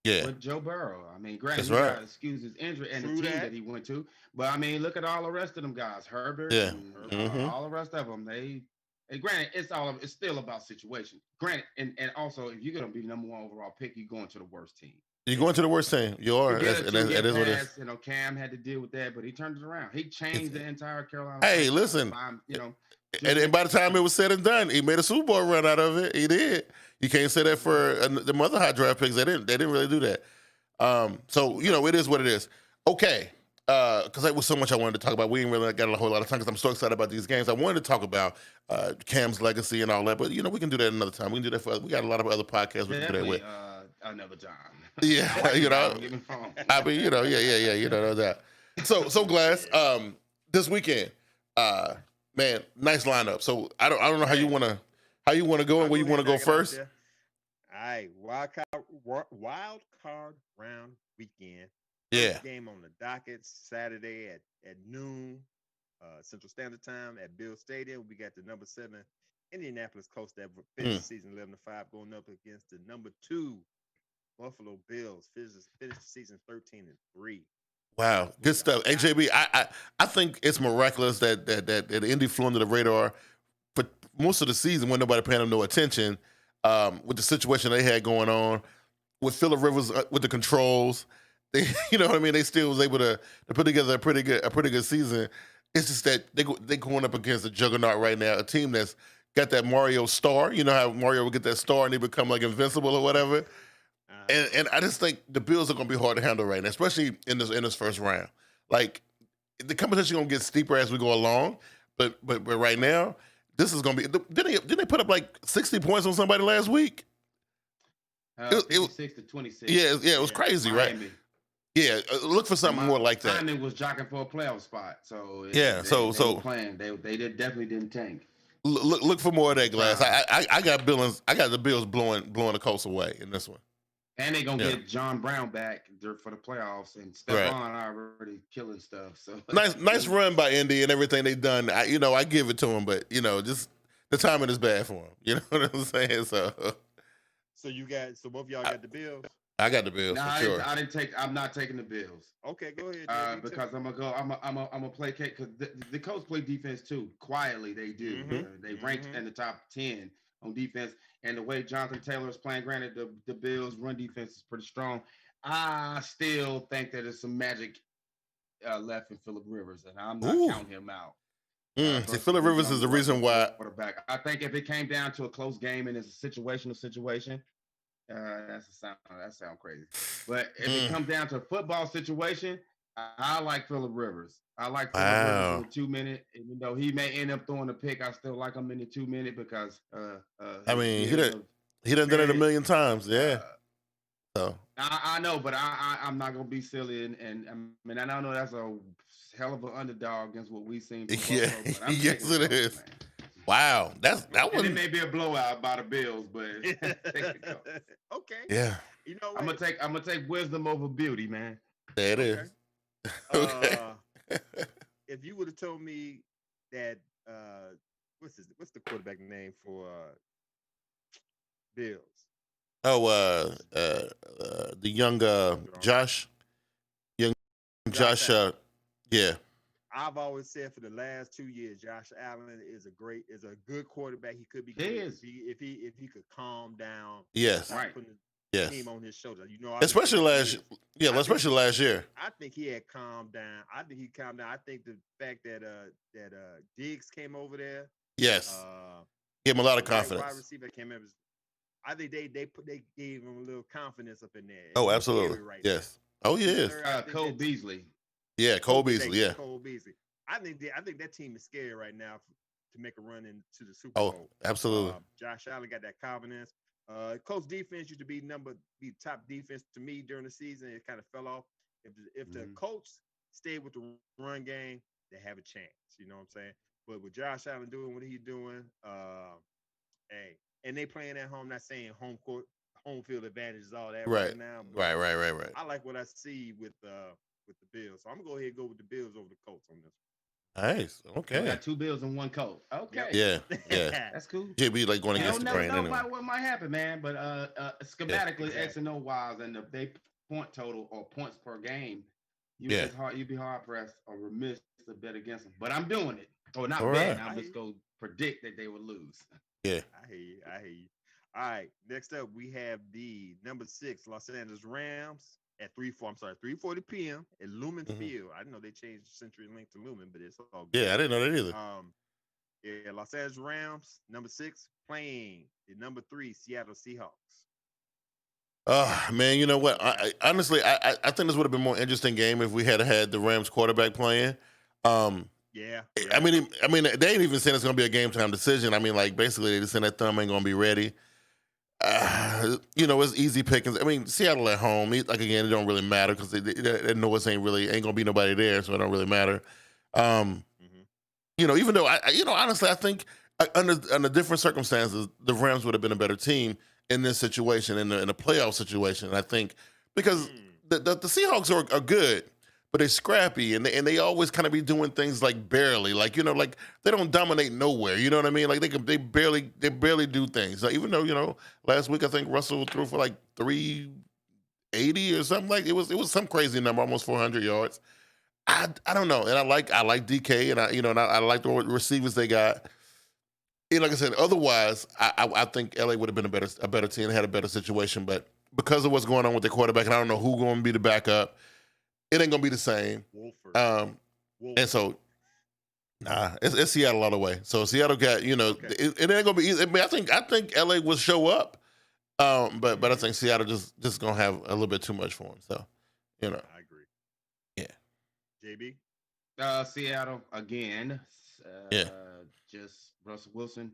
Yeah, with Joe Burrow. Granted, that's he right. got excuse his injury and the team that he went to, but look at all the rest of them guys, Herbert, Yeah. and all the rest of them. They granted, it's still about situation. Granted, and also if you're gonna be the #1 overall pick, you're going to the worst team. You're going to the worst team. You are. That is what it is. Cam had to deal with that, but he turned it around. He changed the entire Carolina. Hey, listen. And by the time it was said and done, he made a Super Bowl run out of it. He did. You can't say that for the other high draft picks. They didn't really do that. So it is what it is. Okay. Because there was so much I wanted to talk about. We ain't really got a whole lot of time because I'm so excited about these games. I wanted to talk about Cam's legacy and all that, but we can do that another time. We can do that for. We got a lot of other podcasts we can do that with. Another time. Yeah, I mean, no doubt. So Glass, this weekend, man, nice lineup. So I don't know how you want to go and where you want to go first. All right, wild card round weekend. Yeah. First game on the docket Saturday at noon Central Standard Time at Bill Stadium. We got the number 7 Indianapolis Colts that finished the season 11-5 going up against the number 2 Buffalo Bills. Finished the season 13-3. Wow, good stuff. AJB, I think it's miraculous that Indy flew under the radar for most of the season when nobody paying them no attention with the situation they had going on with Phillip Rivers with the controls. They, they still was able to put together a pretty good season. It's just that they going up against a juggernaut right now, a team that's got that Mario star. You know how Mario would get that star and they become like invincible or whatever. And I just think the Bills are going to be hard to handle right now, especially in this first round. Like the competition going to get steeper as we go along, but right now this is going to be. Didn't they put up like 60 points on somebody last week? 56-26. Yeah, it was crazy, Miami. Right? Yeah, look for something more like that. Miami was jockeying for a playoff spot, so they were playing. They definitely didn't tank. Look for more of that, Glass. I got the Bills blowing the Colts away in this one. And they're gonna get John Brown back for the playoffs, and Stephon already killing stuff. So nice run by Indy and everything they've done. I give it to them, but just the timing is bad for them. You know what I'm saying? So both of y'all got the Bills. I got the Bills for sure. I'm not taking the Bills. Okay, go ahead. Because I'm gonna play because the Colts play defense too. Quietly, they do. They ranked in the top 10 on defense, and the way Jonathan Taylor is playing. Granted, the Bills' run defense is pretty strong. I still think that there's some magic left in Phillip Rivers, and I'm not counting him out. See, Phillip Rivers is the reason why. Quarterback. I think if it came down to a close game and it's a situational situation. That sounds crazy. But if it comes down to a football situation, I like Phillip Rivers. I like Phillip Rivers in the 2 minute. Even though he may end up throwing a pick, I still like him in the 2 minute because he done done it a million times. Yeah. So I know, but I'm not gonna be silly and I don't know that's a hell of an underdog against what we've seen. Yeah, yes it is. Man. Wow, that one. It may be a blowout by the Bills, but okay. Yeah. I'm gonna take wisdom over beauty, man. There it is. Okay. If you would have told me that what's the quarterback name for Bills? Oh, the young Josh. Yeah. I've always said for the last 2 years, Josh Allen is a good quarterback. He could be good if he could calm down. Yes. Right. Putting the team on his shoulder. Especially last year. I think he had calmed down. I think the fact that Diggs came over there. Yes. Gave him a lot of confidence. Wide receiver came in. I think they gave him a little confidence up in there. Oh, absolutely. Yes. Oh, he is. Cole Beasley. Yeah, Cole Beasley. Yeah, Cole Beasley. I think that team is scary right now to make a run into the Super Bowl. Oh, absolutely. Josh Allen got that confidence. Colts defense used to be top defense to me during the season. It kind of fell off. If the Colts stay with the run game, they have a chance. You know what I'm saying? But with Josh Allen doing what he's doing, hey, and they playing at home. Not saying home field advantage is all that Right. right now, but Right. I like what I see with the Bills. So I'm gonna go ahead and go with the Bills over the Colts on this Nice. We Okay. got 2 Bills and 1 coat. Okay. Yeah. one. Yeah. That's cool. JB like going You against don't the never grain know anyway. about what might happen, man. But schematically, exactly. X and O wise, and if they point total or points per game, Yeah. you'd be hard pressed or remiss to bet against them. But I'm doing it, or not All betting. right. I'm just gonna predict that they would lose. Yeah. I hear you. I hear you. All right. Next up, we have the number 6 Los Angeles Rams at 3:40 p.m. at Lumen Mhm. Field. I didn't know they changed CenturyLink to Lumen, but it's all good. Yeah, I didn't know that either. Yeah, Los Angeles Rams, number 6, playing the number 3 Seattle Seahawks. Man, you know what? Honestly, I think this would have been a more interesting game if we had had the Rams quarterback playing. Yeah. I mean, they ain't even saying it's going to be a game time decision. I mean, like basically they just saying that thumb ain't going to be ready. It's easy pickings. I mean, Seattle at home, like again, it don't really matter because they know it ain't going to be nobody there, so it don't really matter. Even though honestly, I think under different circumstances, the Rams would have been a better team in this situation, in a playoff situation. And I think because the Seahawks are good, but they're scrappy and they always kind of be doing things like barely, like they don't dominate nowhere. You know what I mean? Like they barely do things. So even though last week I think Russell threw for like 380 or something, like it was some crazy number, almost 400 yards. I don't know, and I like DK, and I like the receivers they got. And like I said, otherwise, I think LA would have been a better team, had a better situation. But because of what's going on with the quarterback, and I don't know who's going to be the backup, it ain't going to be the same. Wolford. And so, it's Seattle all the way. So Seattle got it ain't going to be easy. I mean, I think LA will show up, but I think Seattle just going to have a little bit too much for them. So, I agree. Yeah. JB? Seattle again. Just Russell Wilson,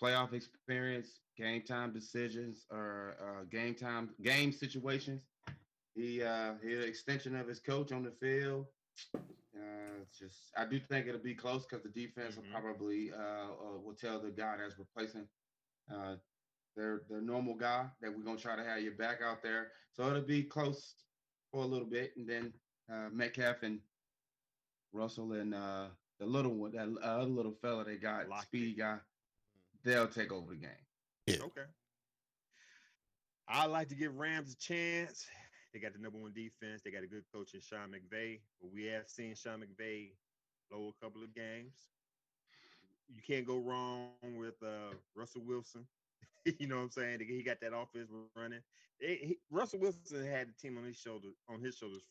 playoff experience, game time decisions, or game situations. He an extension of his coach on the field. I do think it'll be close because the defense will probably will tell the guy that's replacing their normal guy that we're gonna try to have your back out there. So it'll be close for a little bit, and then Metcalf and Russell and the little one, that other little fella they got, speedy guy, they'll take over the game. Yeah. Okay. I like to give Rams a chance. They got the number 1 defense. They got a good coach in Sean McVay. But we have seen Sean McVay blow a couple of games. You can't go wrong with Russell Wilson. You know what I'm saying? He got that offense running. Russell Wilson had the team on his shoulders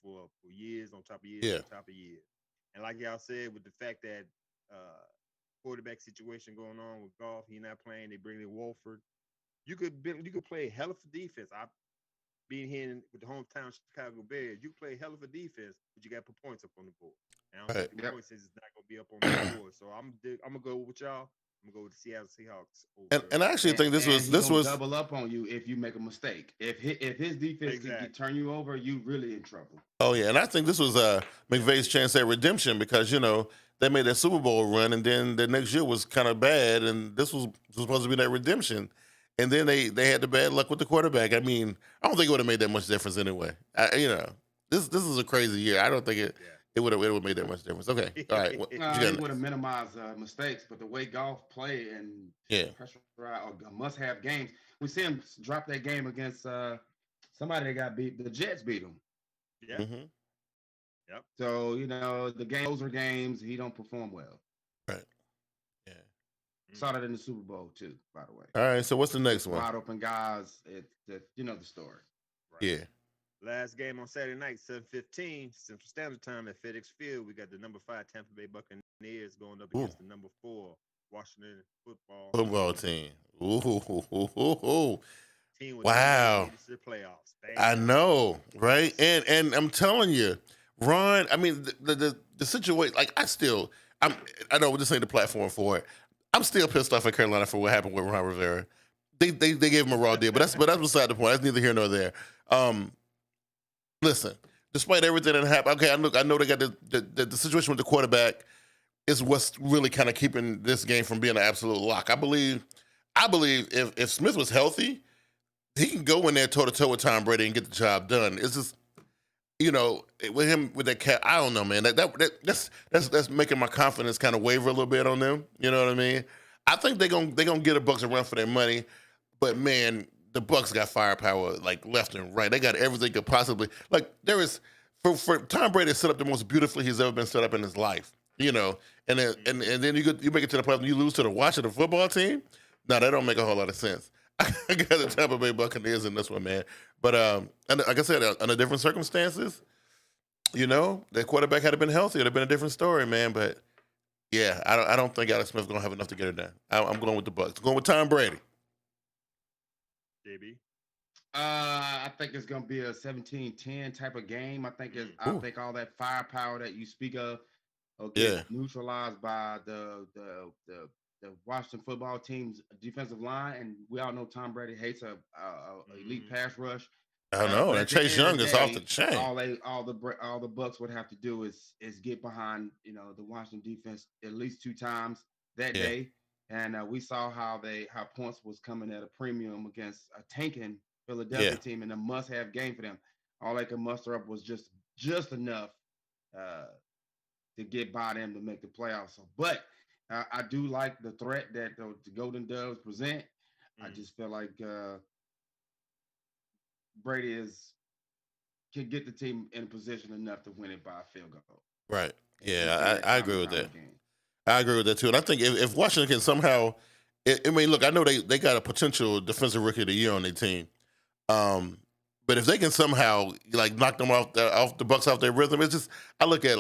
for years, on top of years, on top of years. And like y'all said, with the fact that quarterback situation going on with Goff, he's not playing. They bring in Wolford. You could play a hell of a defense. Being here with the hometown Chicago Bears, you play a hell of a defense, but you got to put points up on the board. And I don't think the points is not going to be up on the board. So I'm gonna go with y'all. I'm gonna go with the Seattle Seahawks. And I actually think this was double up on you if you make a mistake. If his defense can turn you over, you really in trouble. Oh yeah, and I think this was McVay's chance at redemption because they made that Super Bowl run, and then the next year was kind of bad, and this was supposed to be that redemption, and then they had the bad luck with the quarterback. I mean, I don't think it would have made that much difference anyway. This is a crazy year. I don't think it would have made that much difference. Okay, all right. He would have minimized mistakes, but the way Goff play and pressure or must-have games, we see him drop that game against somebody that got beat. The Jets beat him. Yeah. Mm-hmm. Yep. So those are games he don't perform well. Right. Yeah. Saw that in the Super Bowl too, by the way. All right. So what's the next one? Wide open guys. The story. Right. Yeah. Last game on Saturday night, 7:15 Central Standard Time at FedEx Field. We got the number 5 Tampa Bay Buccaneers going up against the number 4 Washington football team. Ooh. Team with wow. The playoffs. I know, right? And I'm telling you, Ron. I mean, the situation. Like, I know this ain't the platform for it. I'm still pissed off at Carolina for what happened with Ron Rivera. They gave him a raw deal, but that's beside the point. That's neither here nor there. Listen, despite everything that happened, okay, I know they got the situation with the quarterback is what's really kind of keeping this game from being an absolute lock. I believe I believe if Smith was healthy, he can go in there toe to toe with Tom Brady and get the job done. It's just, with him with that cat, I don't know, man. That's making my confidence kind of waver a little bit on them. You know what I mean? I think they're gonna get a Bucs a run for their money, but man, the Bucs got firepower like left and right. They got everything could possibly there is for Tom Brady to set up the most beautifully he's ever been set up in his life. And then you make it to the playoffs and you lose to the Washington football team. No, that don't make a whole lot of sense. I got the Tampa Bay Buccaneers in this one, man. But and like I said, under different circumstances, the quarterback had been healthy, it'd have been a different story, man. But yeah, I don't think Alex Smith's gonna have enough to get it done. I'm going with the Bucs. I'm going with Tom Brady. JB. I think it's gonna be a 17-10 type of game. I think all that firepower that you speak of will get neutralized by the Washington football team's defensive line, and we all know Tom Brady hates a elite pass rush. I know, and Chase Young is off the chain. All the Bucs would have to do is get behind the Washington defense at least 2 times that day, and we saw how points was coming at a premium against a tanking Philadelphia team in a must-have game for them. All they could muster up was just enough to get by them to make the playoffs. But I do like the threat that the Golden Doves present. I just feel like Brady can get the team in a position enough to win it by a field goal. Right. Yeah, I agree with that. I agree with that too. And I think if Washington can somehow, look, I know they got a potential defensive rookie of the year on their team. But if they can somehow knock them off the Bucs off their rhythm, it's just, I look at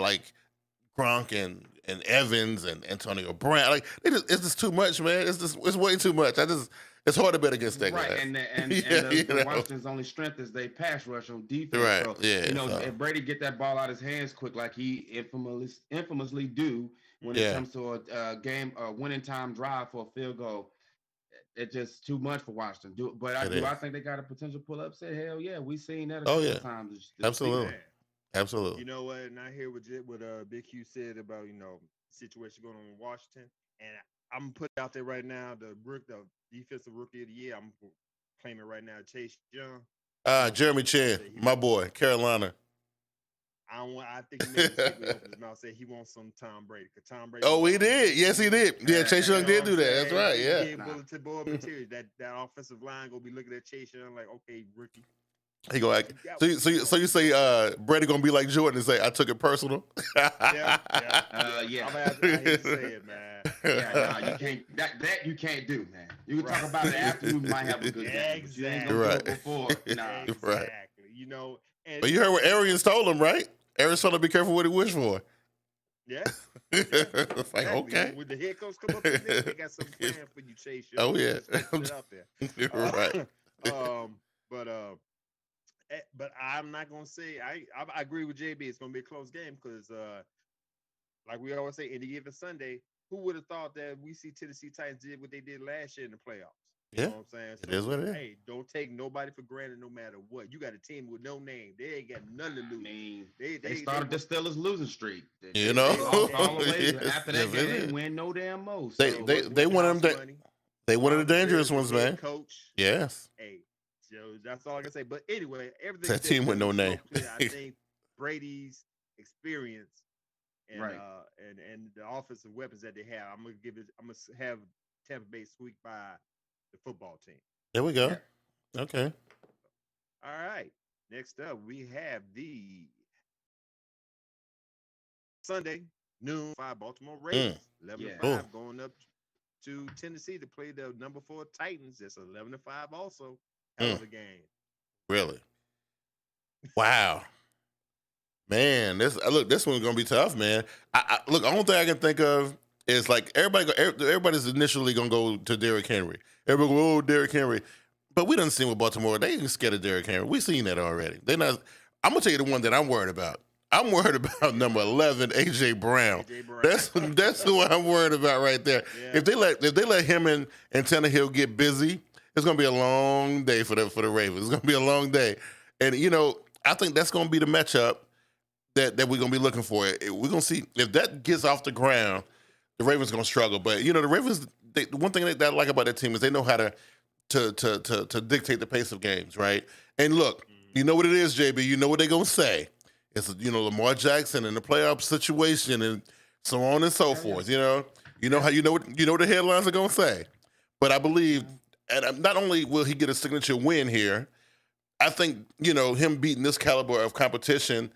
Gronk and Evans and Antonio Brown. It's just too much, man. It's way too much. It's hard to bet against that guy. Right, and Washington's only strength is they pass rush on defense. Right. So, if Brady get that ball out of his hands quick, like he infamously do when it comes to a winning time drive for a field goal, it's just too much for Washington. I think they got a potential pull upset. Hell yeah, we've seen that a couple times. Absolutely. Absolutely. You know what? And I hear what Big Q said about situation going on in Washington, and I'm gonna put it out there right now. The defensive rookie of the year, I'm claiming right now Chase Young. Jeremy Chin, my boy, Carolina. I think he made a mistake when he opened his mouth, said he wants some Tom Brady. Tom Brady. Oh, he did. Yes, he did. Yeah, Chase Young did do that. That's right. Yeah. He bulletin board material. That offensive line gonna be looking at Chase Young like, okay, rookie. He go act. So you say Brady gonna be like Jordan and say I took it personal? Yeah. I'm gonna have to say it, man. You can't. That you can't do, man. You can talk about it after you might have a good game. Exactly. You ain't gonna do it before. Nah. Right. Exactly. But you heard what Arians told him, right? Arians told him to be careful what he wished for. Yeah. It's like, okay. When the head coach come up in there, they got some plan for you, Chase. Oh yeah. Put it out there. Right. But I'm not gonna say I agree with JB. It's gonna be a close game because, like we always say, any given Sunday, who would have thought that we see Tennessee Titans did what they did last year in the playoffs? You know what I'm saying? It is what it is. Hey, don't take nobody for granted, no matter what. You got a team with no name. They ain't got nothing to lose. They started the Steelers losing streak. They lost all the way. After that game, they win no damn more. They won them. They one of the dangerous ones, man. Coach. Yes. Hey. So that's all I can say. But anyway, everything that team with no name. I think Brady's experience and the offensive weapons that they have, I'm gonna have Tampa Bay sweep by the football team. There we go. Yeah. Okay. All right. Next up, we have the Sunday noon 5 Baltimore Ravens. 11-5 going up to Tennessee to play the number 4 Titans. It's 11-5 also. Hell of a game. Really? Wow. Man, this one's gonna be tough, man. Look, the only thing I can think of is everybody's initially gonna go to Derrick Henry. Everybody go, Derrick Henry. But we done seen with Baltimore, they ain't scared of Derrick Henry. We seen that already. They're not. I'm gonna tell you the one that I'm worried about. I'm worried about number 11, AJ Brown. That's who I'm worried about right there. Yeah. If they let him and Tannehill get busy, it's gonna be a long day for the Ravens. It's gonna be a long day, and I think that's gonna be the matchup that we're gonna be looking for. We're gonna see if that gets off the ground. The Ravens gonna struggle, but the Ravens the one thing that I like about that team is they know how to dictate the pace of games, right? And look, you know what it is, JB. You know what they're gonna say. It's Lamar Jackson in the playoff situation and so on and so forth. You know what the headlines are gonna say. But I believe, and not only will he get a signature win here, I think him beating this caliber of competition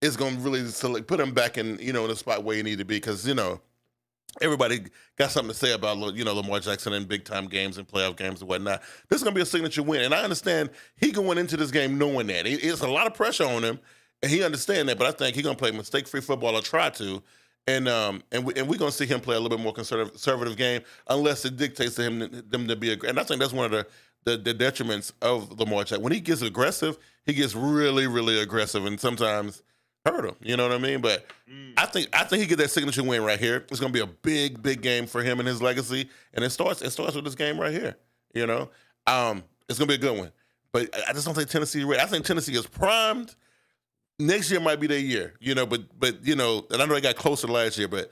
is going to really put him back in in the spot where he need to be, because everybody got something to say about Lamar Jackson in big time games and playoff games and whatnot. This is going to be a signature win, and I understand he going into this game knowing that it's a lot of pressure on him, and he understands that. But I think he's going to play mistake free football, or try to, and we're going to see him play a little bit more conservative game, unless it dictates to them to be aggressive. And I think that's one of the detriments of Lamar Jackson. When he gets aggressive, he gets really, really aggressive, and sometimes hurt him. You know what I mean? But I think he get that signature win right here. It's going to be a big, big game for him and his legacy, and it starts with this game right here. It's going to be a good one. But I just don't think Tennessee is ready. I think Tennessee is primed. Next year might be their year. But and I know they got closer last year, but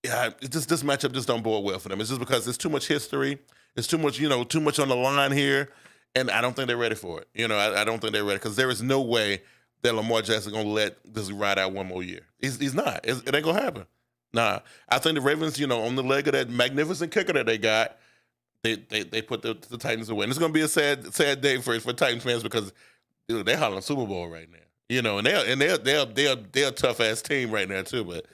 yeah, this matchup just don't bode well for them. It's just because there's too much history. It's too much on the line here, and I don't think they're ready for it. I don't think they're ready, because there is no way that Lamar Jackson going to let this ride out one more year. He's not. It ain't going to happen. Nah. I think the Ravens, on the leg of that magnificent kicker that they got, they put the Titans away. And it's going to be a sad day for Titans fans, because they're hollering Super Bowl right now. And they're a tough ass team right now too. But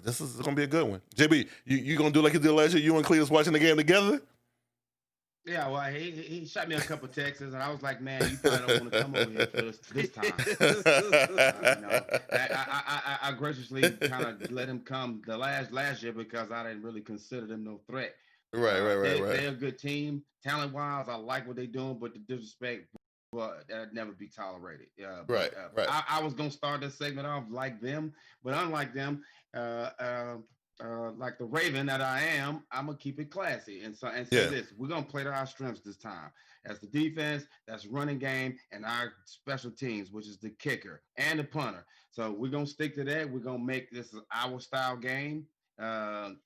this is going to be a good one. JB, you going to do like you did last year? You and Cletus watching the game together? Yeah, well, he shot me a couple texts, and I was like, man, you probably don't want to come over here for this time. I graciously kind of let him come the last year, because I didn't really consider them no threat. Right. They're a good team. Talent-wise, I like what they're doing, but the disrespect, that'd never be tolerated. Right. I was going to start this segment off like them, but unlike them, like the Raven that I am, I'm gonna keep it classy and say this: we're gonna play to our strengths this time. That's the defense, that's running game, and our special teams, which is the kicker and the punter. So we're gonna stick to that. We're gonna make this our style game, and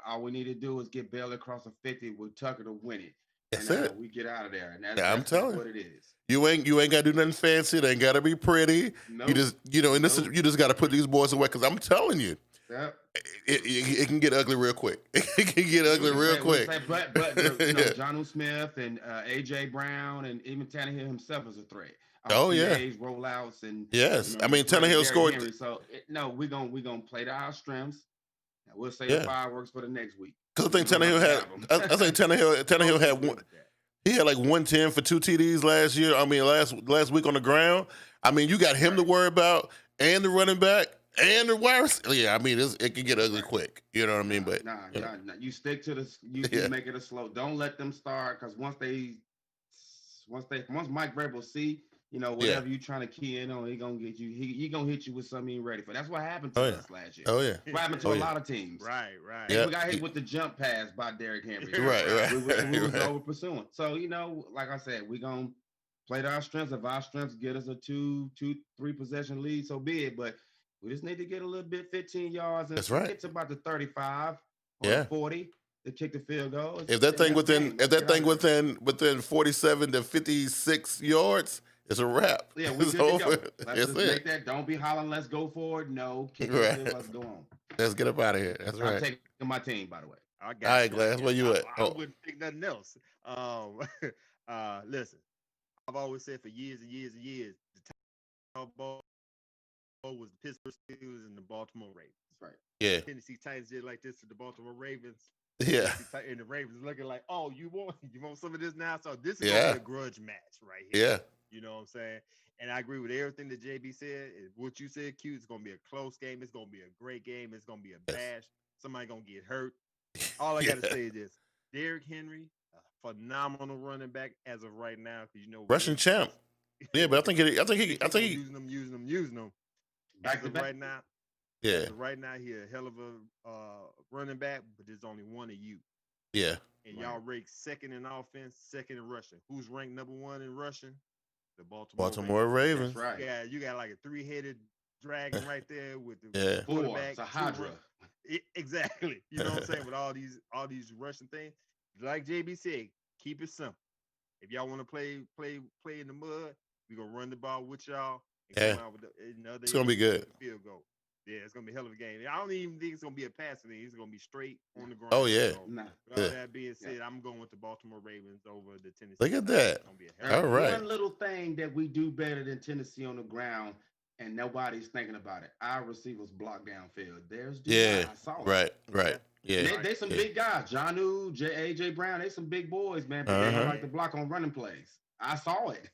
all we need to do is get Bailey across the 50 with Tucker to win it. That's and it. We get out of there, and I'm telling what it is. You ain't gotta do nothing fancy. It ain't gotta be pretty. Nope. You just you just gotta put these boys away, because I'm telling you. Yep. It can get ugly real quick. It can get ugly real quick. But Jonnu Smith and AJ Brown and even Tannehill himself is a threat. Rollouts and yes, I mean Tannehill scored. Henry, we're gonna play to our strengths. And we'll save the fireworks for the next week. Because I think Tannehill had. I think Tannehill had one. He had like 110 for 2 TDs last year. I mean last week on the ground. I mean you got him to worry about, and the running back. And the wires, yeah. I mean, it can get ugly quick. You know what I mean? But you stick to this. You make it a slow. Don't let them start, because once Mike Vrabel see, whatever you trying to key in on, he gonna get you. He gonna hit you with something you ain't ready for. That's what happened to us last year. Oh yeah. What happened to a lot of teams. Right. Yeah. We got hit with the jump pass by Derrick Henry. Right. We was over pursuing. So like I said, we gonna play to our strengths. If our strengths get us a 2-3 possession lead, so be it. But we just need to get a little bit 15 yards. And that's right. Get to about the 35 or 40 to kick the field goal. If that thing within 47 to 56 yards, it's a wrap. Yeah, we're good to go. Let's just make that. Don't be hollering, let's go for it. No, kick the field, let's go on. Let's get up out of here. That's right. I'm taking my team, by the way. All right, Glass, where you at? I wouldn't pick nothing else. Listen, I've always said for years and years and years, the top ball was the Pittsburgh Steelers and the Baltimore Ravens. Right. Yeah. Tennessee Titans did like this to the Baltimore Ravens. Yeah. And the Ravens looking like, oh, you want some of this now? So this is gonna be a grudge match right here. Yeah. You know what I'm saying? And I agree with everything that JB said. What you said, Q, it's gonna be a close game. It's gonna be a great game. It's gonna be a bash. Somebody gonna get hurt. All I gotta say is this: Derrick Henry, a phenomenal running back as of right now, because Russian champ. Yeah, but I think he using them. Back to right now. Yeah. Right now, he a hell of a running back, but there's only one of you. Yeah. And y'all rank second in offense, second in rushing. Who's ranked number 1 in rushing? The Baltimore Ravens. That's right. Yeah, you got like a 3-headed dragon right there with the Yeah. quarterback. It's a Hydra. Exactly. You know what I'm saying? With all these rushing things, like JB said, keep it simple. If y'all want to play in the mud, we're gonna run the ball with y'all and Yeah. come out with another. It's gonna be good. Field goal. Yeah, it's gonna be a hell of a game. I don't even think it's gonna be a passing thing. It's gonna be straight on the ground. Oh, yeah. So, Nah. with all Yeah. that being said, I'm going with the Baltimore Ravens over the Tennessee. Look at that. It's gonna be a hell All right. One little thing that we do better than Tennessee on the ground, and nobody's thinking about it. Our receivers block downfield. There's Yeah. I saw it. Right. Yeah. They some big guys. Johnu, AJ Brown, they some big boys, man. But they don't like to block on running plays. I saw it.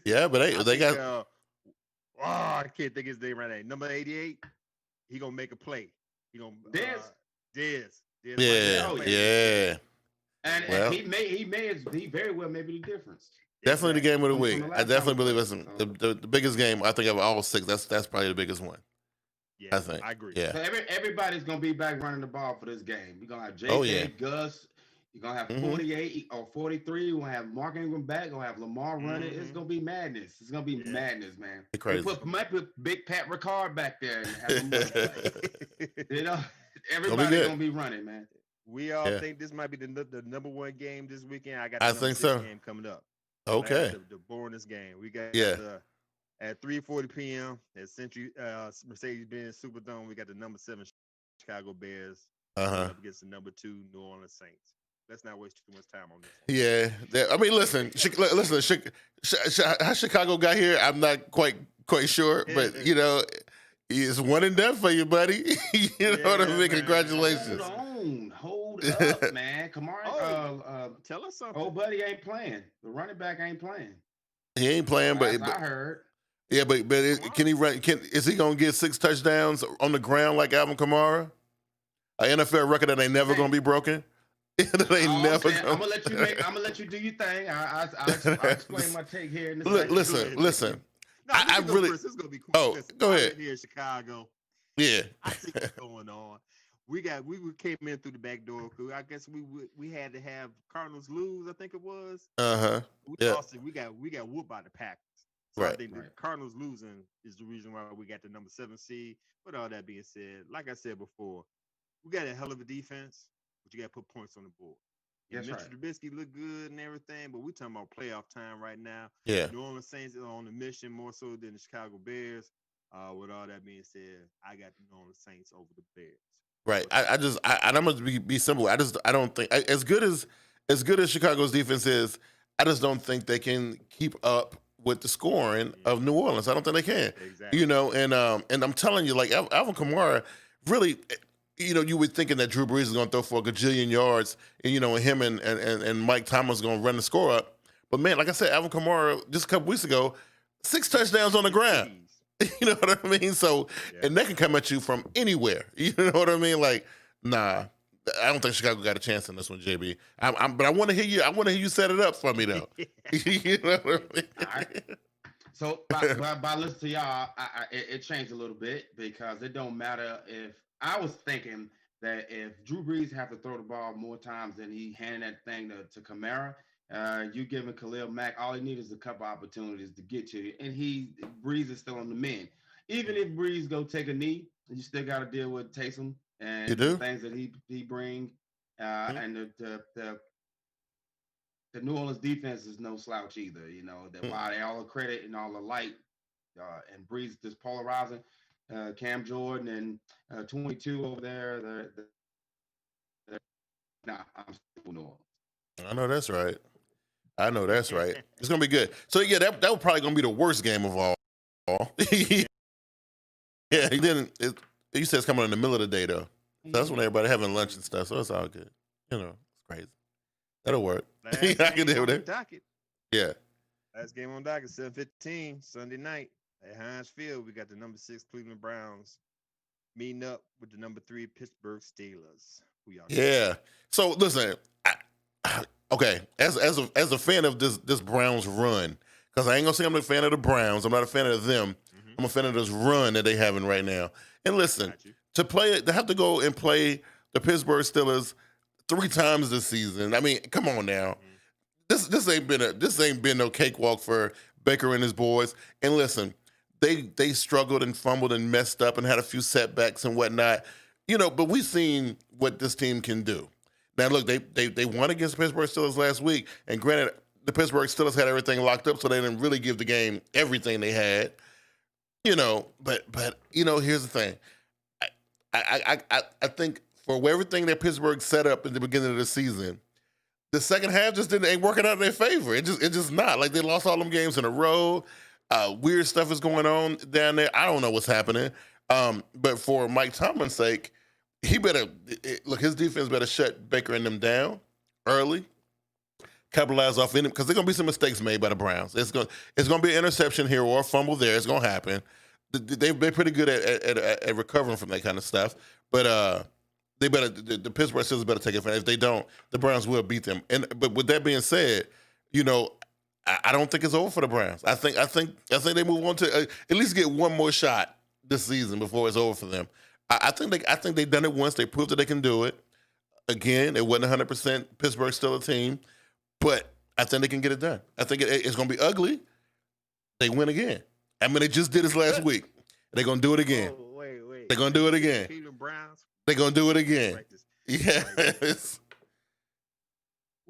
Yeah, but they got. I can't think his name right now. Number 88. He gonna make a play. He gonna Dez. Yeah. And he very well may be the difference. Definitely the game of the From week. the last I definitely time we believe it's the biggest game. I think of all 6. That's probably the biggest one. Yeah, I think. I agree. Yeah. So everybody's gonna be back running the ball for this game. We're gonna have JK, Oh, yeah. Gus. You're gonna have 48 or 43. We're gonna have Mark Ingram back. Gonna have Lamar running. It's gonna be madness. It's gonna be madness, man. It's crazy. Might put Big Pat Ricard back there and have him play. You know, everybody's good. gonna be running, man. We all think this might be the number one game this weekend. I got the I number think 6 so. game coming up. Okay. The boringest game. We got at 3:40 p.m. at Century Mercedes-Benz Superdome. We got the number 7 Chicago Bears up against the number 2 New Orleans Saints. Let's not waste too much time on this one. Yeah. I mean, listen. How Chicago got here, I'm not quite sure, but you know, it's one and done for you, buddy. You know what I mean? Congratulations. Hold up, man. Kamara, tell us something. Old buddy ain't playing. The running back ain't playing. He ain't playing, but I heard. Yeah, but can he run? Is he gonna get 6 touchdowns on the ground like Alvin Kamara? An NFL record that ain't never gonna be broken. I'm gonna let you do your thing. I'll explain my take here in a second. Listen. No, I really. This is gonna be cool. Oh, Listen, go ahead. Here in Chicago. Yeah. I see what's going on. We came in through the back door. I guess we had to have Cardinals lose. I think it was. We lost it. We got whooped by the Packers. So I think the Cardinals losing is the reason why we got the number 7 seed. But all that being said, like I said before, we got a hell of a defense, but you got to put points on the board. Mitchell Trubisky look good and everything, but we talking about playoff time right now. Yeah. New Orleans Saints are on a mission more so than the Chicago Bears. With all that being said, I got the New Orleans Saints over the Bears. Right. I'm gonna be simple. I don't think as good as Chicago's defense is, I just don't think they can keep up with the scoring of New Orleans. I don't think they can. Exactly. You know, and I'm telling you, like Alvin Kamara, really, you know, you were thinking that Drew Brees is going to throw for a gajillion yards, and you know, and him and Mike Thomas going to run the score up. But man, like I said, Alvin Kamara just a couple weeks ago, 6 touchdowns on the ground. You know what I mean? So, and they can come at you from anywhere. You know what I mean? Like, nah, I don't think Chicago got a chance in this one, JB. But I want to hear you. I want to hear you set it up for me, though. You know what I mean? All right. So by listening to y'all, it changed a little bit because it don't matter if I was thinking that if Drew Brees have to throw the ball more times than he handed that thing to Kamara, you giving Khalil Mack all he needs is a couple opportunities to get to you, and Brees is still on the mend. Even if Brees go take a knee, you still got to deal with Taysom and the things that he bring, and the New Orleans defense is no slouch either. You know that while they all the credit and all the light, and Brees just polarizing, Cam Jordan and 22 over there. I'm still New Orleans. I know that's right. It's gonna be good. So yeah, that was probably gonna be the worst game of all. Yeah, he didn't. You said it's coming in the middle of the day though. So that's when everybody having lunch and stuff. So it's all good. You know, it's crazy. That'll work. I can deal with it. Yeah. Last game on docket, 7:15 Sunday night at Heinz Field. We got the number 6 Cleveland Browns meeting up with the number 3 Pittsburgh Steelers. Yeah. So listen, okay, as a fan of this Browns run, because I ain't gonna say I'm a fan of the Browns. I'm not a fan of them. I'm a fan of this run that they having right now. And listen, to have to go and play the Pittsburgh Steelers 3 times this season. I mean, come on now. This ain't been no cakewalk for Baker and his boys. And listen, they struggled and fumbled and messed up and had a few setbacks and whatnot. But we've seen what this team can do. Now, look, they won against the Pittsburgh Steelers last week, and granted, the Pittsburgh Steelers had everything locked up, so they didn't really give the game everything they had. But here's the thing. I think for everything that Pittsburgh set up in the beginning of the season, the second half just ain't working out in their favor. It just not. Like, they lost all them games in a row. Weird stuff is going on down there. I don't know what's happening. But for Mike Tomlin's sake, he better look. His defense better shut Baker and them down early, capitalize off any, because there's gonna be some mistakes made by the Browns. It's gonna be an interception here or a fumble there. It's gonna happen. They're pretty good at recovering from that kind of stuff. But they better, the Pittsburgh Steelers better take advantage. If they don't, the Browns will beat them. But with that being said, I don't think it's over for the Browns. I think they move on to at least get one more shot this season before it's over for them. I think they've done it once. They proved that they can do it. Again, it wasn't 100% Pittsburgh Steelers team, but I think they can get it done. I think it's going to be ugly. They win again. I mean, they just did this last week. They're going to do it again. Oh, wait. They're going to do it again. Cleveland Browns. They're going to do it again. Yes.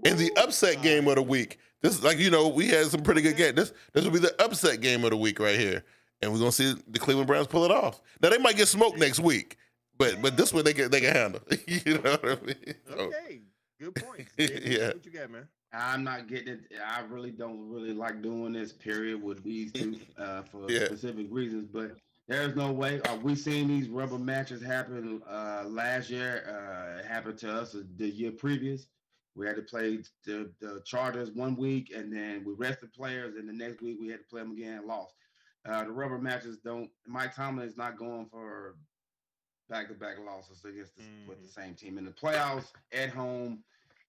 In the upset game of the week, this is like, we had some pretty good games. This will be the upset game of the week right here. And we're going to see the Cleveland Browns pull it off. Now, they might get smoked next week, but this one they can handle. You know what I mean? Okay, good point. Yeah. What you got, man? I'm not getting it. I really don't like doing this period with these two for specific reasons, but there's no way. We seen these rubber matches happen last year. It happened to us the year previous. We had to play the Chargers one week, and then we rested players, and the next week we had to play them again and lost. The rubber matches don't. Mike Tomlin is not going for back-to-back losses against with the same team in the playoffs at home.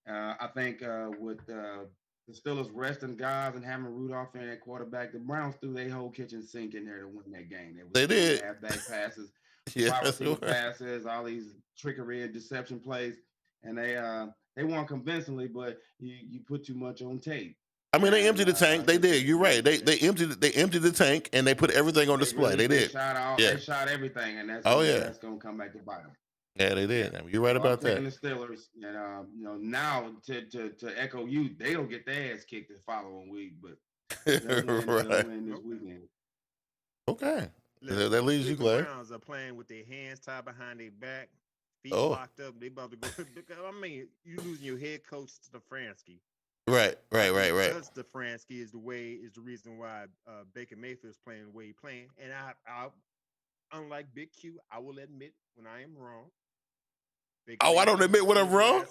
I think with the Steelers resting guys and having Rudolph in at quarterback, the Browns threw their whole kitchen sink in there to win that game. They did. Halfback passes, Yeah, wide receiver passes, all these trickery and deception plays, and they won convincingly, but you put too much on tape. I mean, they emptied the tank. They did. You're right. They emptied the tank and they put everything on display. They did. They shot everything, and that's going to come back to bite them. Yeah, they did. I mean, you're right about that. The Steelers, and now to echo you, they don't get their ass kicked the following week, but they'll win this weekend. Okay, that leaves you, Clay. The Browns are playing with their hands tied behind their back, feet locked up. They about to go. I mean, you losing your head coach to Stefanski. Right. Because Stefanski is the reason why Baker Mayfield is playing the way he's playing. And I unlike Big Q, I will admit when I am wrong. I don't admit when I'm wrong.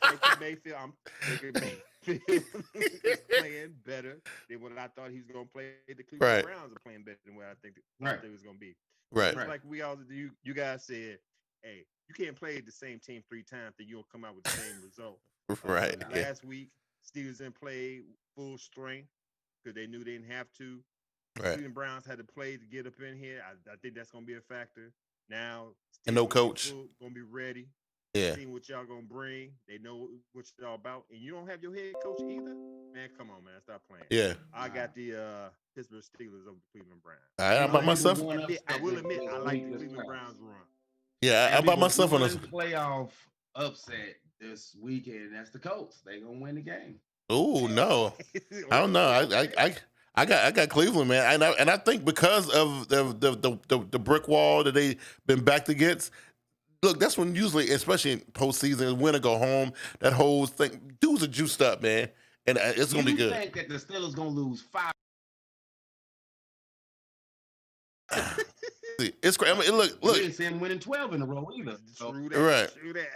Baker Mayfield is playing better than what I thought he was going to play. The Cleveland Browns are playing better than what I think it was going to be. Right. Like we all you guys said, hey, you can't play the same team 3 times that you'll come out with the same result. Right. Last week, Steelers didn't play full strength because they knew they didn't have to. Right. Cleveland Browns had to play to get up in here. I think that's going to be a factor. Now, and no coach. Going to be ready. Yeah. Seeing what y'all going to bring. They know what y'all about. And you don't have your head coach either? Man, come on, man. Stop playing. Yeah. I got the Pittsburgh Steelers over the Cleveland Browns. I by myself. I will admit, I like the Cleveland Browns run. Yeah, I by myself on this playoff upset this weekend. That's the Colts. They gonna win the game. Oh no, I don't know. I got Cleveland, man, and I think because of the brick wall that they've been backed against. Look, that's when usually, especially in postseason, win or go home, that whole thing, dudes are juiced up, man, and it's gonna be good. You think that the Steelers gonna lose 5? It's great. I mean, look. We didn't see him winning 12 in a row either. So. Right.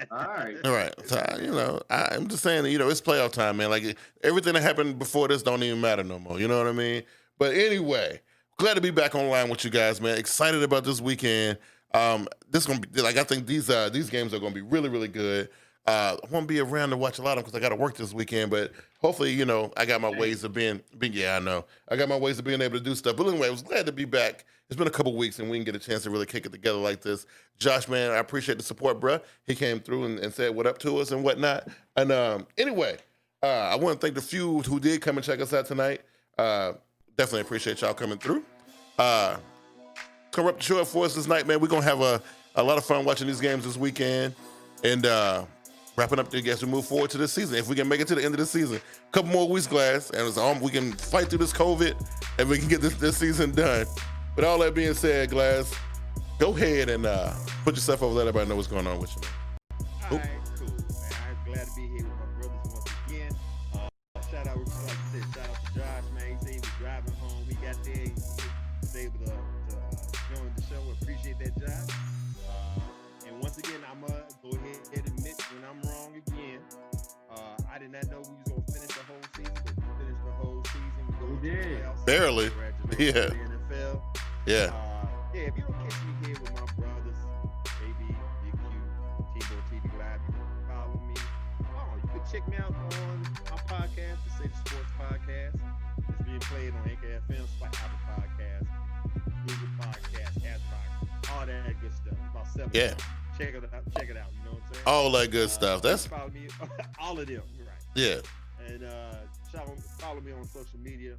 All right. So, I'm just saying, it's playoff time, man. Like everything that happened before this don't even matter no more. You know what I mean? But anyway, glad to be back online with you guys, man. Excited about this weekend. This is gonna be like I think these games are gonna be really, really good. I won't be around to watch a lot of them because I got to work this weekend. But hopefully, I got my ways of being. Yeah, I know. I got my ways of being able to do stuff. But anyway, I was glad to be back. It's been a couple weeks, and we didn't get a chance to really kick it together like this. Josh, man, I appreciate the support, bruh. He came through and said what up to us and whatnot. And anyway, I want to thank the few who did come and check us out tonight. Definitely appreciate y'all coming through. Come up to show up for us this night, man. We're going to have a lot of fun watching these games this weekend and wrapping up, I guess, we move forward to this season. If we can make it to the end of the season, a couple more weeks, Glass, and we can fight through this COVID and we can get this season done. With all that being said, Glass, go ahead and put yourself over, let everybody know what's going on with you, man. All right, cool, man. I'm glad to be here with my brothers once again. Shout out, like I said, shout out to Josh, man. He said he was driving home. He got there. He was able to join the show. Appreciate that, Josh. And once again, I'm going to go ahead and admit when I'm wrong again. I did not know we was going to finish the whole season, but we finished the whole season. We did. Barely. Yeah. To the NFL. Yeah. Yeah, if you don't catch me here with my brothers, AB, Big Q, TeamBoydTV Live, you can follow me. You can check me out on my podcast, the Say the Sports Podcast. It's being played on Anchor FM, Apple Podcasts, Google Podcasts, Castbox, all that good stuff. About 7. Yeah. Check it out. You know what I'm saying? All that good stuff. That's follow me, all of them. Right. Yeah. And follow me on social media,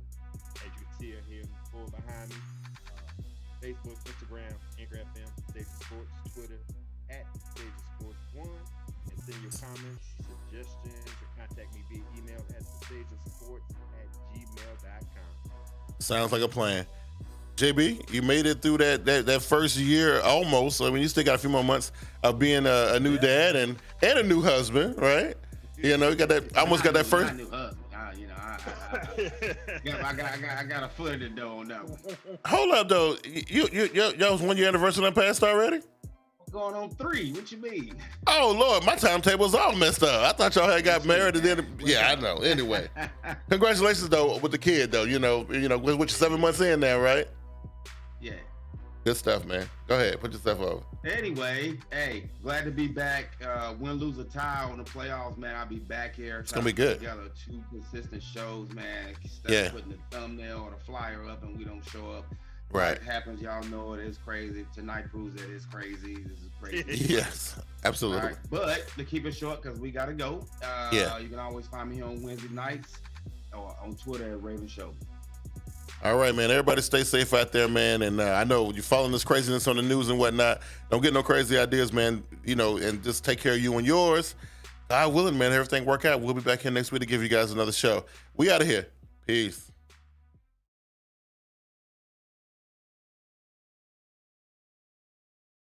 as you can see here behind me. Facebook, Instagram, Anchor FM, Stage of Sports, Twitter, @Stage of Sports 1, and send your comments, suggestions, or contact me via email at stageofsports@gmail.com. Sounds like a plan. JB, you made it through that first year almost. I mean, you still got a few more months of being a new dad and a new husband, right? You know, you got that. Almost got that first. Not new husband. I got a foot in the door on that one. Hold up, though. Y'all was 1 year anniversary done passed already? Going on 3. What you mean? Oh Lord, my timetable's all messed up. I thought y'all had got married and then. Yeah, I know. Anyway, congratulations though with the kid though. You know, with you 7 months in now, right? Yeah. Good stuff, man. Go ahead, put yourself over. Anyway, hey, glad to be back. Win, lose, or tie on the playoffs, man. I'll be back here. It's gonna be good. Together 2 consistent shows, man. Instead Yeah. of putting the thumbnail or the flyer up and we don't show up. Right. It happens, y'all know it is crazy. Tonight proves that it's crazy. This is crazy. Yes, absolutely. All right. But to keep it short, because we gotta go. Yeah. You can always find me on Wednesday nights or on Twitter at Raven Show. All right, man. Everybody stay safe out there, man. And I know you're following this craziness on the news and whatnot. Don't get no crazy ideas, man. You know, and just take care of you and yours. God willing, man, everything work out. We'll be back here next week to give you guys another show. We out of here. Peace.